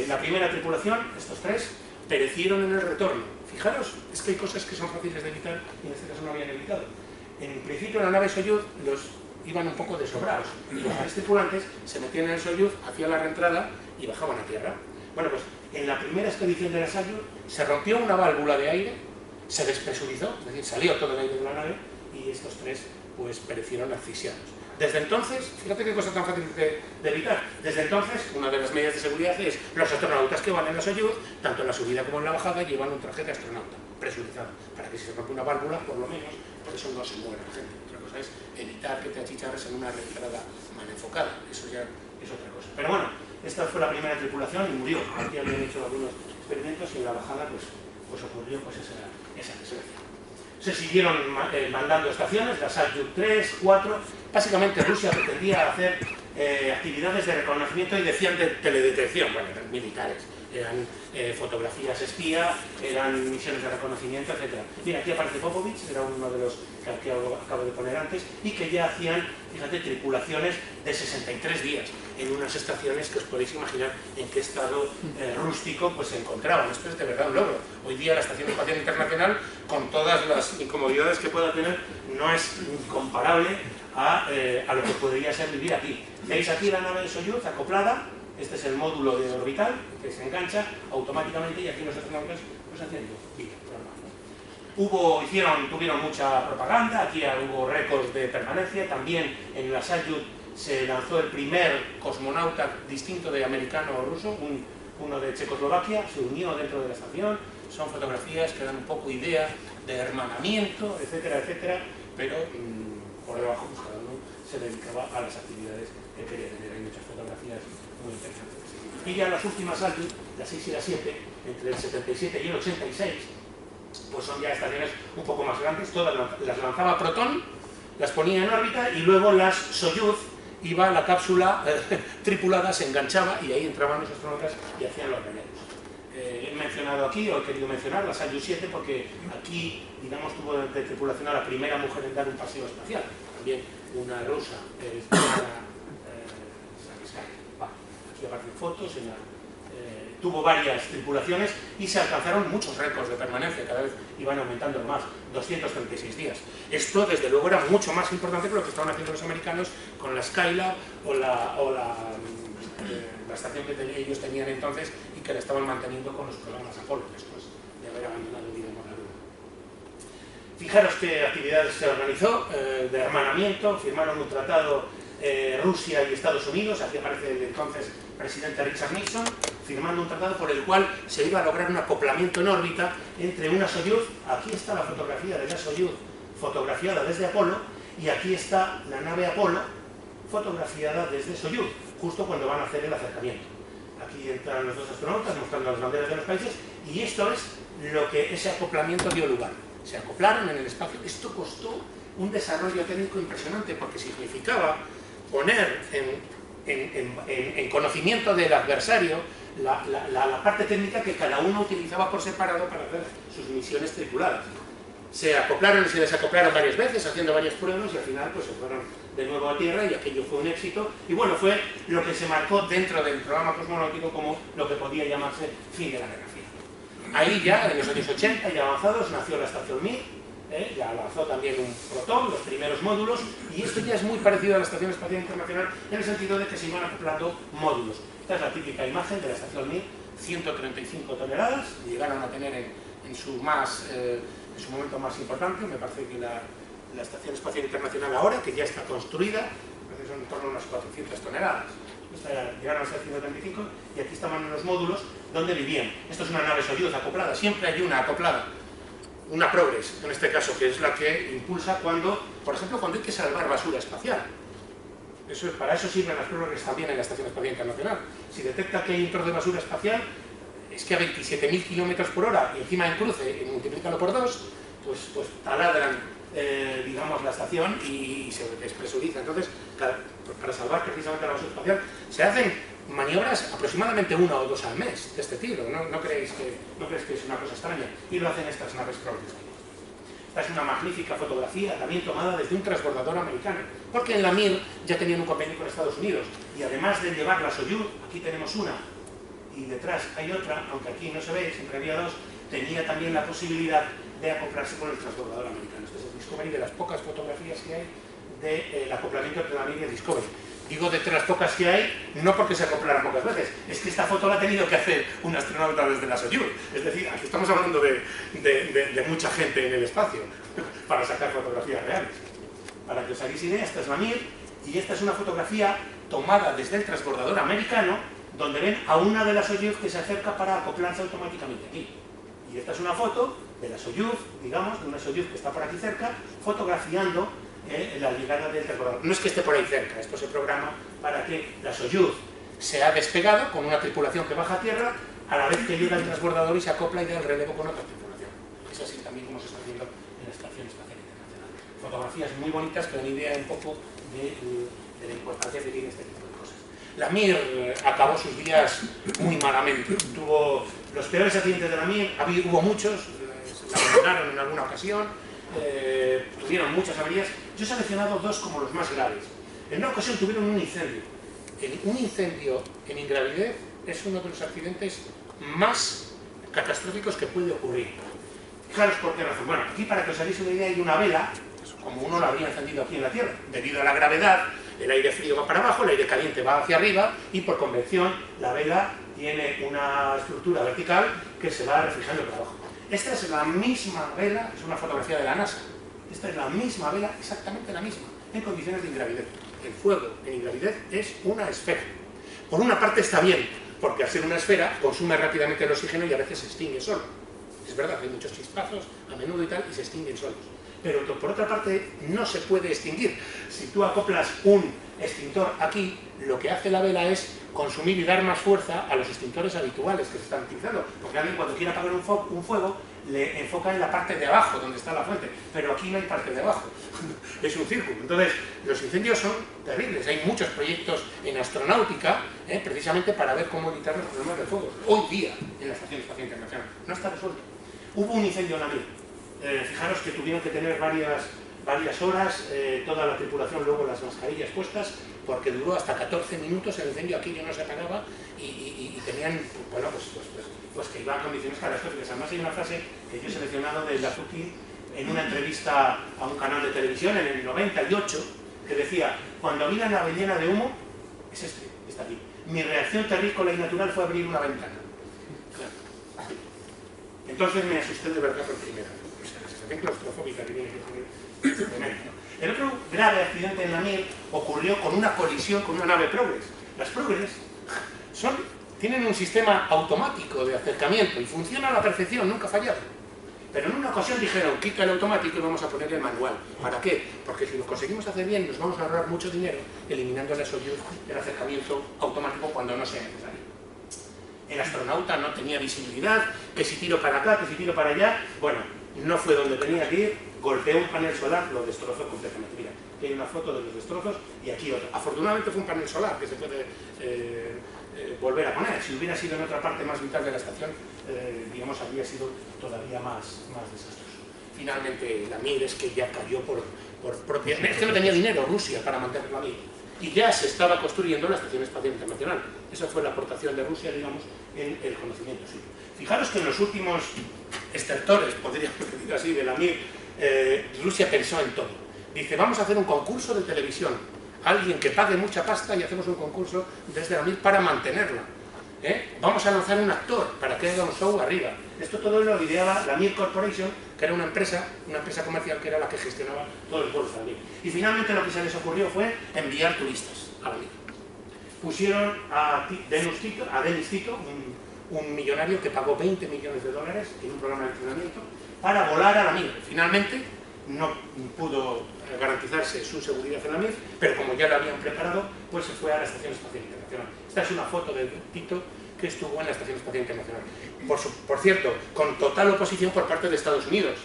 La primera tripulación, estos 3, perecieron en el retorno. Fijaros, es que hay cosas que son fáciles de evitar y en este caso no habían evitado. En principio la nave Soyuz iban un poco desobrados y los 3 tripulantes se metían en el Soyuz, hacían la reentrada y bajaban a tierra. Bueno, pues en la primera expedición de la Salyut se rompió una válvula de aire, se despresurizó, es decir, salió todo el aire de la nave y estos 3 pues perecieron asfixiados. Desde entonces, fíjate qué cosa tan fácil de evitar, desde entonces una de las medidas de seguridad es los astronautas que van en la Soyuz, tanto en la subida como en la bajada, llevan un traje de astronauta presurizado, para que si se rompe una válvula, por lo menos, por eso no se muera la gente. Otra cosa es evitar que te achicharres en una reentrada mal enfocada, eso ya es otra cosa. Pero bueno, esta fue la primera tripulación y murió. Aquí habían hecho algunos experimentos y en la bajada pues ocurrió pues esa desgracia. Se siguieron mandando estaciones, la Salyut 3, 4. Básicamente Rusia pretendía hacer actividades de reconocimiento y decían de teledetección, bueno, eran militares, eran fotografías espía, eran misiones de reconocimiento, etc. Mira, aquí aparece Popovich, era uno de los que acabo de poner antes, y que ya hacían, fíjate, tripulaciones de 63 días en unas estaciones que os podéis imaginar en qué estado rústico pues se encontraban. Esto es de verdad un logro. Hoy día la Estación Espacial Internacional, con todas las incomodidades que pueda tener, no es comparable a lo que podría ser vivir aquí. Veis aquí la nave de Soyuz acoplada. Este es el módulo de orbital que se engancha automáticamente y aquí los astronautas pues haciendo vida normal, ¿no? Tuvieron mucha propaganda, aquí hubo récords de permanencia, también en la Salyut se lanzó el primer cosmonauta distinto de americano o ruso, uno de Checoslovaquia, se unió dentro de la estación, son fotografías que dan un poco idea de hermanamiento, etcétera, etcétera, pero por debajo pues cada uno se dedicaba a las actividades que quería tener. Hay muchas fotografías muy interesantes. Y ya las últimas Salyut, la 6 y la 7, entre el 77 y el 86, pues son ya estaciones un poco más grandes, todas las lanzaba Proton, las ponía en órbita y luego las Soyuz, iba la cápsula tripulada, se enganchaba y ahí entraban los astronautas y hacían los relevos. He mencionado aquí, o he querido mencionar, la Salyut 7 porque aquí, digamos, tuvo de tripulación a la primera mujer en dar un paseo espacial, también una rusa, aquí aparecen fotos, tuvo varias tripulaciones y se alcanzaron muchos récords de permanencia, cada vez iban aumentando más, 236 días. Esto desde luego era mucho más importante que lo que estaban haciendo los americanos con la Skylab o la estación que ellos tenían entonces y que la estaban manteniendo con los programas Apolo después de haber abandonado vida en la Luna. Fijaros qué actividades se organizó, de hermanamiento, firmaron un tratado Rusia y Estados Unidos, aquí aparece el entonces presidente Richard Nixon, firmando un tratado por el cual se iba a lograr un acoplamiento en órbita entre una Soyuz, aquí está la fotografía de la Soyuz fotografiada desde Apolo, y aquí está la nave Apolo fotografiada desde Soyuz, justo cuando van a hacer el acercamiento. Aquí entran los dos astronautas mostrando las banderas de los países, y esto es lo que ese acoplamiento dio lugar. Se acoplaron en el espacio. Esto costó un desarrollo técnico impresionante, porque significaba poner en conocimiento del adversario la parte técnica que cada uno utilizaba por separado para hacer sus misiones tripuladas. Se acoplaron y se desacoplaron varias veces, haciendo varias pruebas, y al final pues se fueron de nuevo a Tierra, y aquello fue un éxito. Y bueno, fue lo que se marcó dentro del programa cosmonáutico como lo que podía llamarse fin de la Guerra Fría. Ahí ya, en los años 80, ya avanzados, nació la estación Mir, ya lanzó también un Proton, los primeros módulos, y esto ya es muy parecido a la Estación Espacial Internacional en el sentido de que se iban acoplando módulos. Esta es la típica imagen de la estación Mir, 135 toneladas, llegaron a tener en su momento más importante, me parece que la Estación Espacial Internacional ahora, que ya está construida, son en torno a unas 400 toneladas. Llegaron a ser 135, y aquí estaban los módulos donde vivían. Esto es una nave Soyuz acoplada, siempre hay una acoplada, una Progress, en este caso, que es la que impulsa cuando, por ejemplo, cuando hay que salvar basura espacial. Para eso sirven las Progress también en la Estación Espacial Internacional. Si detecta que hay un trozo de basura espacial, es que a 27.000 km/h, y encima en cruce, y multiplícalo por 2, pues taladran digamos, la estación y se despresuriza. Entonces, para salvar precisamente la basura espacial, se hacen maniobras aproximadamente 1 o 2 al mes de este tiro. ¿No creéis que es una cosa extraña? Y lo hacen estas naves Progress. Esta es una magnífica fotografía, también tomada desde un transbordador americano, porque en la Mir ya tenían un convenio con Estados Unidos, y además de llevar la Soyuz, aquí tenemos una, y detrás hay otra, aunque aquí no se ve, siempre había dos, tenía también la posibilidad de acoplarse con el transbordador americano. Este es el Discovery, de las pocas fotografías que hay del acoplamiento entre la Mir y el Discovery. Digo de las pocas que hay, no porque se acoplaran pocas veces, es que esta foto la ha tenido que hacer un astronauta desde la Soyuz. Es decir, aquí estamos hablando de mucha gente en el espacio para sacar fotografías reales. Para que os hagáis idea, esta es la Mir, y esta es una fotografía tomada desde el transbordador americano, donde ven a una de las Soyuz que se acerca para acoplarse automáticamente aquí. Y esta es una foto de la Soyuz, digamos, de una Soyuz que está por aquí cerca, fotografiando la llegada del transbordador. No es que esté por ahí cerca, esto se programa para que la Soyuz se ha despegado con una tripulación que baja a tierra, a la vez que llega el transbordador y se acopla y da el relevo con otra tripulación. Es así también como se está haciendo en la Estación Espacial Internacional. Fotografías muy bonitas que dan idea un poco de la importancia que tiene este tipo de cosas. La Mir acabó sus días muy malamente. Tuvo los peores accidentes de la Mir, hubo muchos, la abandonaron en alguna ocasión, tuvieron muchas averías. Yo he seleccionado 2 como los más graves. En una ocasión tuvieron un incendio. Un incendio en ingravidez es uno de los accidentes más catastróficos que puede ocurrir. Fijaros por qué razón. Bueno, aquí para que os hagáis una idea hay una vela, como uno lo habría encendido aquí en la Tierra. Debido a la gravedad, el aire frío va para abajo, el aire caliente va hacia arriba, y por convección la vela tiene una estructura vertical que se va reflejando para abajo. Esta es la misma vela, es una fotografía de la NASA. Esta es la misma vela, exactamente la misma, en condiciones de ingravidez. El fuego en ingravidez es una esfera. Por una parte está bien, porque al ser una esfera consume rápidamente el oxígeno y a veces se extingue solo. Es verdad, hay muchos chispazos a menudo y tal, y se extinguen solos. Pero por otra parte no se puede extinguir. Si tú acoplas un extintor aquí, lo que hace la vela es consumir y dar más fuerza a los extintores habituales que se están utilizando. Porque alguien cuando quiere apagar un fuego le enfoca en la parte de abajo, donde está la fuente. Pero aquí no hay parte de abajo. Es un círculo. Entonces, los incendios son terribles. Hay muchos proyectos en astronáutica, precisamente para ver cómo evitar los problemas del fuego. Hoy día, en la Estación Espacial Internacional, no está resuelto. Hubo un incendio en la Mir. Fijaros que tuvieron que tener varias horas, toda la tripulación, luego las mascarillas puestas, porque duró hasta 14 minutos el incendio, aquello no se apagaba, y tenían, bueno, pues que iban a condiciones catastróficas. Además hay una frase que yo he seleccionado de Lazuki en una entrevista a un canal de televisión en el 98, que decía: cuando vi la nave llena de humo, está aquí, mi reacción terrícola y natural fue abrir una ventana. Claro. Entonces me asusté de verdad por primera vez. sensación claustrofóbica que tiene que tener este tremendo. El otro grave accidente en la Mir ocurrió con una colisión con una nave Progress. Las Progress tienen un sistema automático de acercamiento y funciona a la perfección, nunca ha fallado. Pero en una ocasión dijeron, quita el automático y vamos a poner el manual. ¿Para qué? Porque si lo conseguimos hacer bien nos vamos a ahorrar mucho dinero eliminando el acercamiento automático cuando no sea necesario. El astronauta no tenía visibilidad, que si tiro para acá, que si tiro para allá. Bueno, no fue donde tenía que ir, golpeó un panel solar, lo destrozó completamente. Mira, aquí hay una foto de los destrozos y aquí otra. Afortunadamente fue un panel solar que se puede volver a poner. Si hubiera sido en otra parte más vital de la estación, digamos, habría sido todavía más desastroso. Finalmente, la Mir es que ya cayó por propia... Es que no tenía dinero Rusia para mantener la Mir. Y ya se estaba construyendo la Estación Espacial Internacional. Esa fue la aportación de Rusia, digamos, en el conocimiento suyo. Fijaros que en los últimos estertores, podríamos decir así, de la Mir, Rusia pensó en todo. Dice, vamos a hacer un concurso de televisión. Alguien que pague mucha pasta y hacemos un concurso desde la Mir para mantenerla. Vamos a lanzar un actor para que haga un show arriba. Esto todo lo ideaba la Mir Corporation, que era una empresa comercial que era la que gestionaba todos los vuelos de la Mir. Y finalmente lo que se les ocurrió fue enviar turistas a la Mir. Pusieron a Denis Tito, un millonario que pagó 20 millones de dólares en un programa de entrenamiento para volar a la Mir. Finalmente no pudo garantizarse su seguridad en la Mir, pero como ya la habían preparado, pues se fue a la Estación Espacial Internacional. Esta es una foto de Tito que estuvo en la Estación Espacial Internacional. Por cierto, con total oposición por parte de Estados Unidos.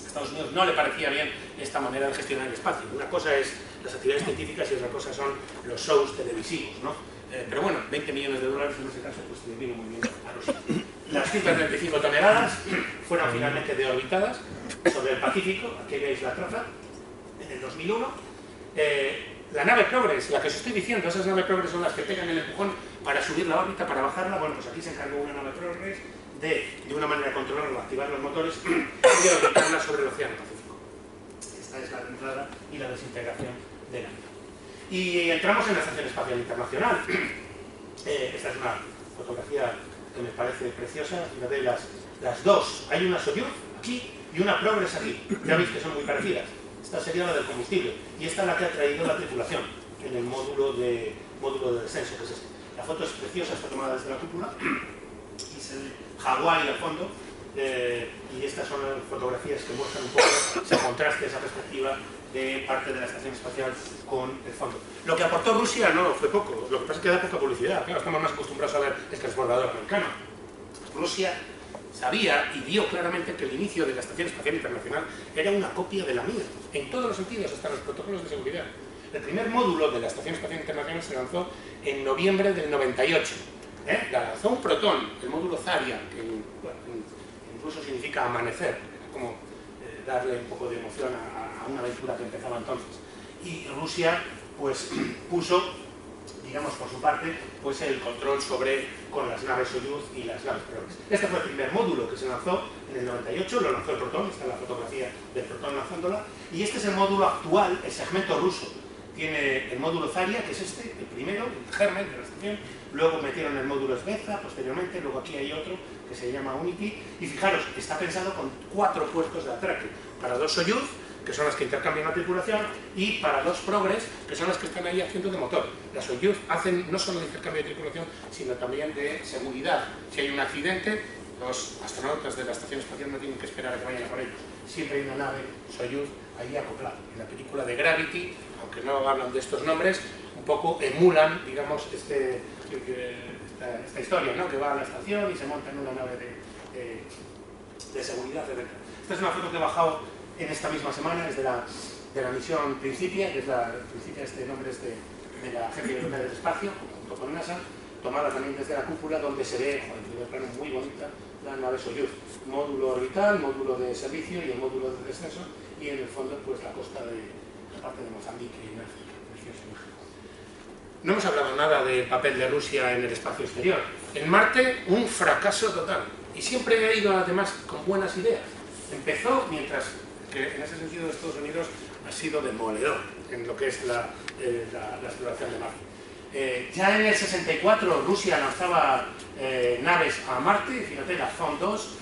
A Estados Unidos no le parecía bien esta manera de gestionar el espacio. Una cosa es las actividades científicas y otra cosa son los shows televisivos, ¿no? Pero bueno, 20 millones de dólares en ese caso pues le vino muy bien a Rusia. Las 135 toneladas fueron finalmente deorbitadas sobre el Pacífico. Aquí veis la traza, en el 2001. La nave Progress, la que os estoy diciendo, esas naves Progress son las que pegan el empujón para subir la órbita, para bajarla. Bueno, pues aquí se encargó una nave Progress de una manera controlada, activar los motores y de orbitarla sobre el Océano Pacífico. Esta es la entrada y la desintegración de la nave. Y entramos en la Estación Espacial Internacional. Esta es una fotografía que me parece preciosa. Fíjate, las dos. Hay una Soyuz aquí y una Progress aquí. Ya veis que son muy parecidas. Esta sería la del combustible. Y esta es la que ha traído la tripulación en el módulo de descenso, que es este. La foto es preciosa, está tomada desde la cúpula. Y se ve Hawái al fondo. Y estas son fotografías que muestran un poco ese contraste, esa perspectiva de parte de la estación espacial con el fondo. Lo que aportó Rusia no fue poco, lo que pasa es que da poca publicidad. Claro, estamos más acostumbrados a ver el transbordador americano. Rusia sabía y vio claramente que el inicio de la Estación Espacial Internacional era una copia de la Mir, en todos los sentidos, hasta los protocolos de seguridad. El primer módulo de la Estación Espacial Internacional se lanzó en noviembre del 98. La lanzó un Proton, el módulo Zarya, que incluso significa amanecer, como darle un poco de emoción a una aventura que empezaba entonces. Y Rusia pues puso, digamos por su parte, pues el control con las naves Soyuz y las naves Progress. Este fue el primer módulo que se lanzó en el 98, lo lanzó el Proton, esta es la fotografía del Proton lanzándola, y este es el módulo actual, el segmento ruso. Tiene el módulo Zarya, que es este, el primero, el germen de la estación, luego metieron el módulo Svezda, posteriormente, luego aquí hay otro que se llama Unity, y fijaros, está pensado con 4 puestos de atraque, para 2 Soyuz, que son las que intercambian la tripulación, y para 2 Progress, que son las que están ahí haciendo de motor. Las Soyuz hacen no solo de intercambio de tripulación, sino también de seguridad. Si hay un accidente, los astronautas de la Estación Espacial no tienen que esperar a que vayan a por ellos. Siempre hay una nave Soyuz ahí acoplada. En la película de Gravity, aunque no hablan de estos nombres, un poco emulan, digamos, esta historia, ¿no? Que va a la estación y se monta en una nave de seguridad, etc. Esta es una foto que he bajado en esta misma semana, es de la misión Principia, que es este nombre de la Agencia Europea del Espacio, junto con NASA, tomada también desde la cúpula, donde se ve, en primer plano muy bonita, la nave Soyuz. Módulo orbital, módulo de servicio y el módulo de descenso, y en el fondo pues la costa de la parte de Mozambique y en África. Preciosa imagen. No hemos hablado nada del papel de Rusia en el espacio exterior. En Marte, un fracaso total. Y siempre ha ido además con buenas ideas. Empezó mientras que en ese sentido Estados Unidos ha sido demoledor en lo que es la exploración de Marte. Ya en el 64 Rusia lanzaba naves a Marte, fíjate, la Zond 2,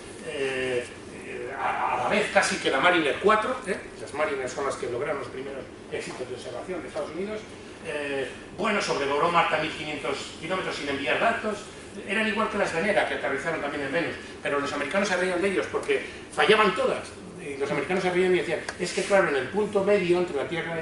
a la vez casi que la Mariner 4, las Mariner son las que lograron los primeros éxitos de observación de Estados Unidos. Bueno, sobrevoló Marte a 1500 kilómetros sin enviar datos. Eran igual que las Venera, que aterrizaron también en Venus, pero los americanos se reían de ellos porque fallaban todas. Y los americanos se reían y decían, es que claro, en el punto medio entre la Tierra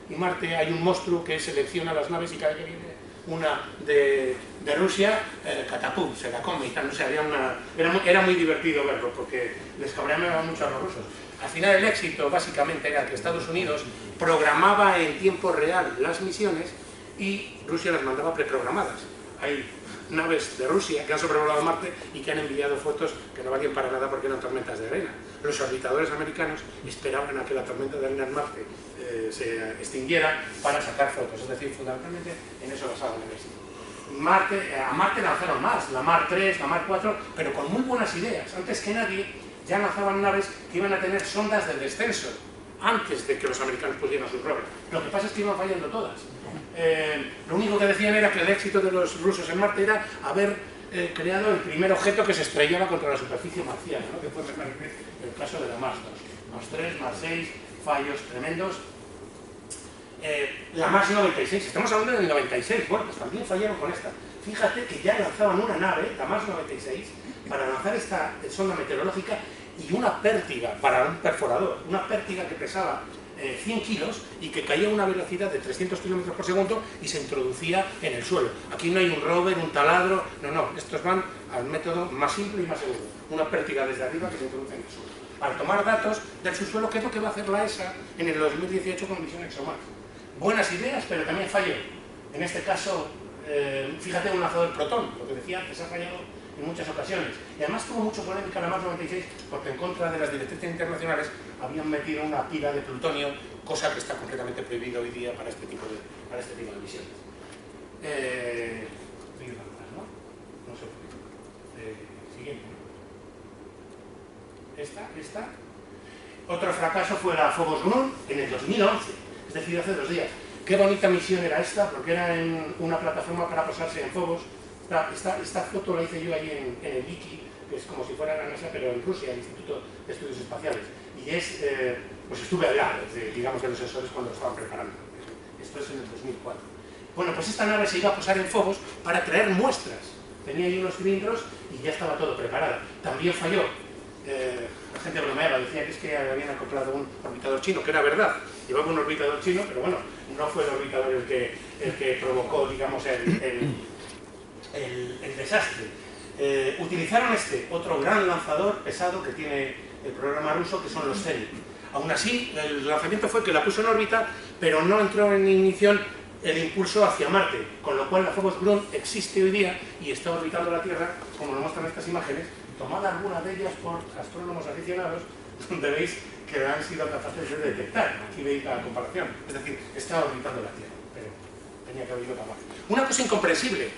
y Marte hay un monstruo que selecciona las naves y cada vez que viene una de Rusia, catapum, se la come y tal. O sea, era muy divertido verlo porque les cabreaba mucho a los rusos. Al final el éxito básicamente era que Estados Unidos programaba en tiempo real las misiones y Rusia las mandaba preprogramadas. Hay naves de Rusia que han sobrevolado Marte y que han enviado fotos que no valían para nada porque eran tormentas de arena. Los orbitadores americanos esperaban a que la tormenta de arena en Marte se extinguiera para sacar fotos, es decir, fundamentalmente en eso basaban el éxito. A Marte lanzaron más, la Mar 3, la Mar 4, pero con muy buenas ideas. Antes que nadie ya lanzaban naves que iban a tener sondas de descenso, antes de que los americanos pusieran sus rovers. Lo que pasa es que iban fallando todas. Lo único que decían era que el éxito de los rusos en Marte era haber creado el primer objeto que se estrellaba contra la superficie marciana, ¿no? Que fue el caso de la Mars 2. Mars 3, Mars 6, fallos tremendos. La Mars 96, estamos hablando del 96, bueno, pues también fallaron con esta. Fíjate que ya lanzaban una nave, la Mars 96, para lanzar esta sonda meteorológica y una pértiga para un perforador, una pértiga que pesaba 100 kilos y que caía a una velocidad de 300 kilómetros por segundo y se introducía en el suelo. Aquí no hay un rover, un taladro, no, estos van al método más simple y más seguro. Una pértiga desde arriba que se introduce en el suelo. Para tomar datos del subsuelo, que es lo que va a hacer la ESA en el 2018 con misión ExoMars. Buenas ideas, pero también falló. En este caso, fíjate, un lanzador protón, lo que decía antes, ha fallado en muchas ocasiones. Y además tuvo mucha polémica la Mars 96 porque en contra de las directrices internacionales habían metido una pila de plutonio, cosa que está completamente prohibida hoy día para este tipo de misiones. No sé por qué. Siguiente. Esta. Otro fracaso fue la Phobos Ground en el 2011, es decir, hace 2 días. Qué bonita misión era esta, porque era en una plataforma para posarse en Phobos. Esta foto la hice yo ahí en el IKI, que es como si fuera la NASA, pero en Rusia, el Instituto de Estudios Espaciales. Y pues estuve allá, digamos, de los sensores cuando lo estaban preparando. Esto es en el 2004. Bueno, pues esta nave se iba a posar en Phobos para traer muestras. Tenía ahí unos cilindros y ya estaba todo preparado. También falló. La gente bromeaba, decía que es que habían acoplado un orbitador chino, que era verdad. Llevaba un orbitador chino, pero bueno, no fue el orbitador el que provocó, digamos, el desastre. Utilizaron otro gran lanzador pesado que tiene el programa ruso, que son los Zenit. Aún así, el lanzamiento fue que la puso en órbita, pero no entró en ignición el impulso hacia Marte, con lo cual la Phobos Ground existe hoy día y está orbitando la Tierra, como lo muestran estas imágenes, tomad algunas de ellas por astrónomos aficionados, donde veis que han sido capaces de detectar. Aquí veis la comparación, es decir, está orbitando la Tierra, pero tenía que haber ido para Marte. Una cosa incomprensible,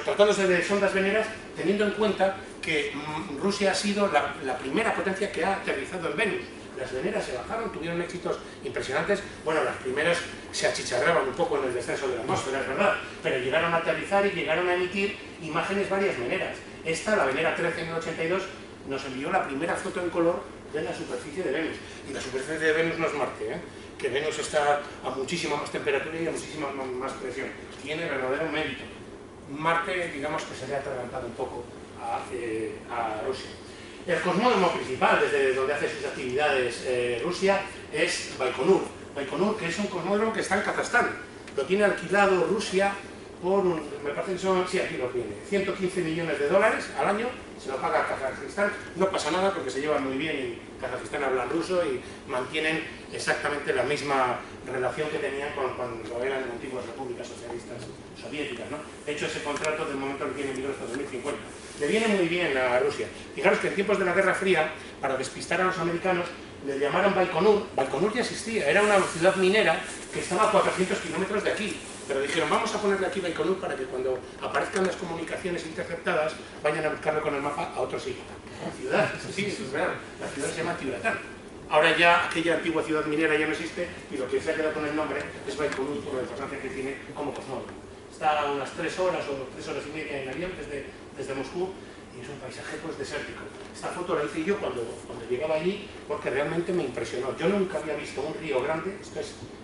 tratándose de sondas veneras, teniendo en cuenta que Rusia ha sido la primera potencia que ha aterrizado en Venus. Las veneras se bajaron, tuvieron éxitos impresionantes. Bueno, las primeras se achicharraban un poco en el descenso de la atmósfera, es verdad, pero llegaron a aterrizar y llegaron a emitir imágenes varias veneras. Esta, la Venera 13 en el 82, nos envió la primera foto en color de la superficie de Venus. Y la superficie de Venus no es Marte, que Venus está a muchísima más temperatura y a muchísima más presión. Tiene verdadero mérito. Marte, digamos que se le ha atragantado un poco a Rusia. El cosmódromo principal, desde donde hace sus actividades Rusia, es Baikonur. Baikonur, que es un cosmódromo que está en Kazajstán. Lo tiene alquilado Rusia por me parece que son, sí, aquí lo tiene, 115 millones de dólares al año, se lo paga Kazajistán. No pasa nada porque se llevan muy bien y Kazajistán habla ruso y mantienen exactamente la misma relación que tenían cuando eran antiguas repúblicas socialistas soviéticas, ¿no? De hecho, ese contrato del momento lo tiene en vigor hasta 2050. Le viene muy bien a Rusia. Fijaros que en tiempos de la Guerra Fría, para despistar a los americanos, le llamaron Baikonur. Baikonur ya existía, era una ciudad minera que estaba a 400 kilómetros de aquí. Pero dijeron, vamos a ponerle aquí Baikonur para que cuando aparezcan las comunicaciones interceptadas vayan a buscarlo con el mapa a otro sitio. Ciudad, sí, eso es real. La ciudad se llama Tibetan. Ahora ya aquella antigua ciudad minera ya no existe y lo que se ha quedado con el nombre es Baikonur por la importancia que tiene como cosmódromo. Está a unas 3 horas o 3 horas y media en avión desde Moscú y es un paisaje pues desértico. Esta foto la hice yo cuando llegaba allí porque realmente me impresionó. Yo nunca había visto un río grande,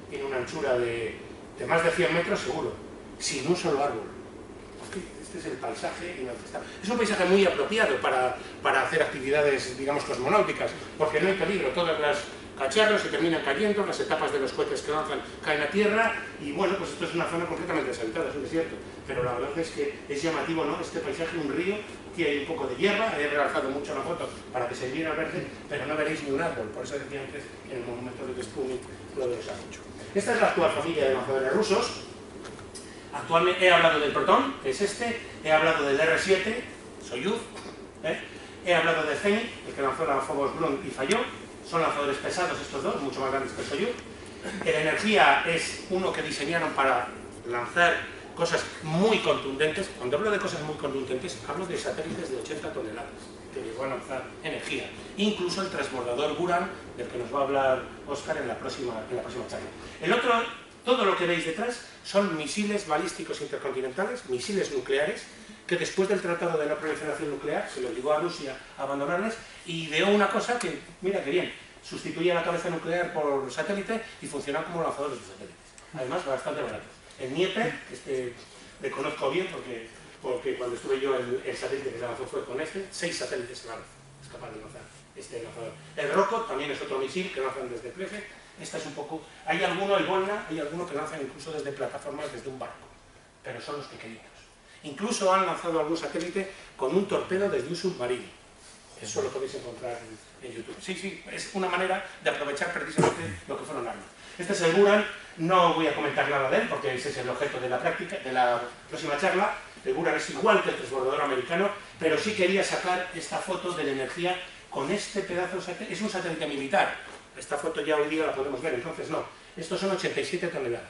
tiene una anchura de más de 100 metros seguro, sin un solo árbol. Este es el paisaje en el que está. Es un paisaje muy apropiado para hacer actividades, digamos, cosmonáuticas, porque no hay peligro, todas las cacharros se terminan cayendo, las etapas de los cohetes que lanzan caen a tierra, y bueno, pues esto es una zona completamente deshabitada, es un desierto, pero la verdad es que es llamativo, ¿no? Este paisaje, un río, aquí hay un poco de hierba, he realzado mucho la foto para que se viera verde, pero no veréis ni un árbol, por eso decía antes en el monumento de Vespuni lo de los árboles. Esta es la actual familia de lanzadores rusos. Actualmente he hablado del Proton, que es este, he hablado del R-7, Soyuz, he hablado del Zenit, el que lanzó la Phobos Ground y falló. Son lanzadores pesados estos dos, mucho más grandes que el Soyuz. El Energía es uno que diseñaron para lanzar cosas muy contundentes. Cuando hablo de cosas muy contundentes, hablo de satélites de 80 toneladas, que llegó a lanzar Energía. Incluso el transbordador Buran, del que nos va a hablar Óscar en la próxima charla. El otro, todo lo que veis detrás, son misiles balísticos intercontinentales, misiles nucleares, que después del Tratado de No Proliferación Nuclear se le obligó a Rusia a abandonarles y ideó una cosa que, mira qué bien, sustituía la cabeza nuclear por satélite y funcionaba como lanzadores de satélites. Además, bastante baratos. El Dnieper, le conozco bien porque cuando estuve yo, el satélite que se lanzó fue con 6 satélites se lanzan, es capaz de lanzar este lanzador. El Rokot también es otro misil que lanzan desde Pleje. Esta es un poco, hay alguno, el Volna, hay alguno que lanzan incluso desde plataformas, desde un barco, pero son los pequeñitos. Incluso han lanzado algún satélite con un torpedo desde un submarino. Eso lo podéis encontrar en YouTube. Sí, es una manera de aprovechar precisamente lo que fueron armas. Este es el Buran, no voy a comentar nada de él porque ese es el objeto de la práctica, de la próxima charla. El Buran es igual que el transbordador americano, pero sí quería sacar esta foto de la Energía con este pedazo de satélite. Es un satélite militar. Esta foto ya hoy día la podemos ver, entonces no. Estos son 87 toneladas.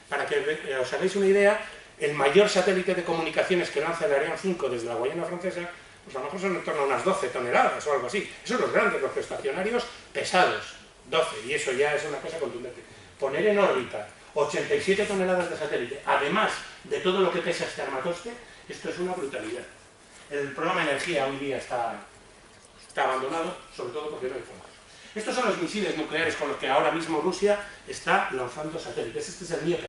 Para que os hagáis una idea, el mayor satélite de comunicaciones que lanza el Ariane 5 desde la Guayana Francesa, pues a lo mejor son en torno a unas 12 toneladas o algo así. Esos son los grandes, los estacionarios pesados, 12, y eso ya es una cosa contundente. Poner en órbita 87 toneladas de satélite, además de todo lo que pesa este armatoste, esto es una brutalidad. El programa de Energía hoy día está abandonado, sobre todo porque no hay fondos. Estos son los misiles nucleares con los que ahora mismo Rusia está lanzando satélites. Este es el Dnieper.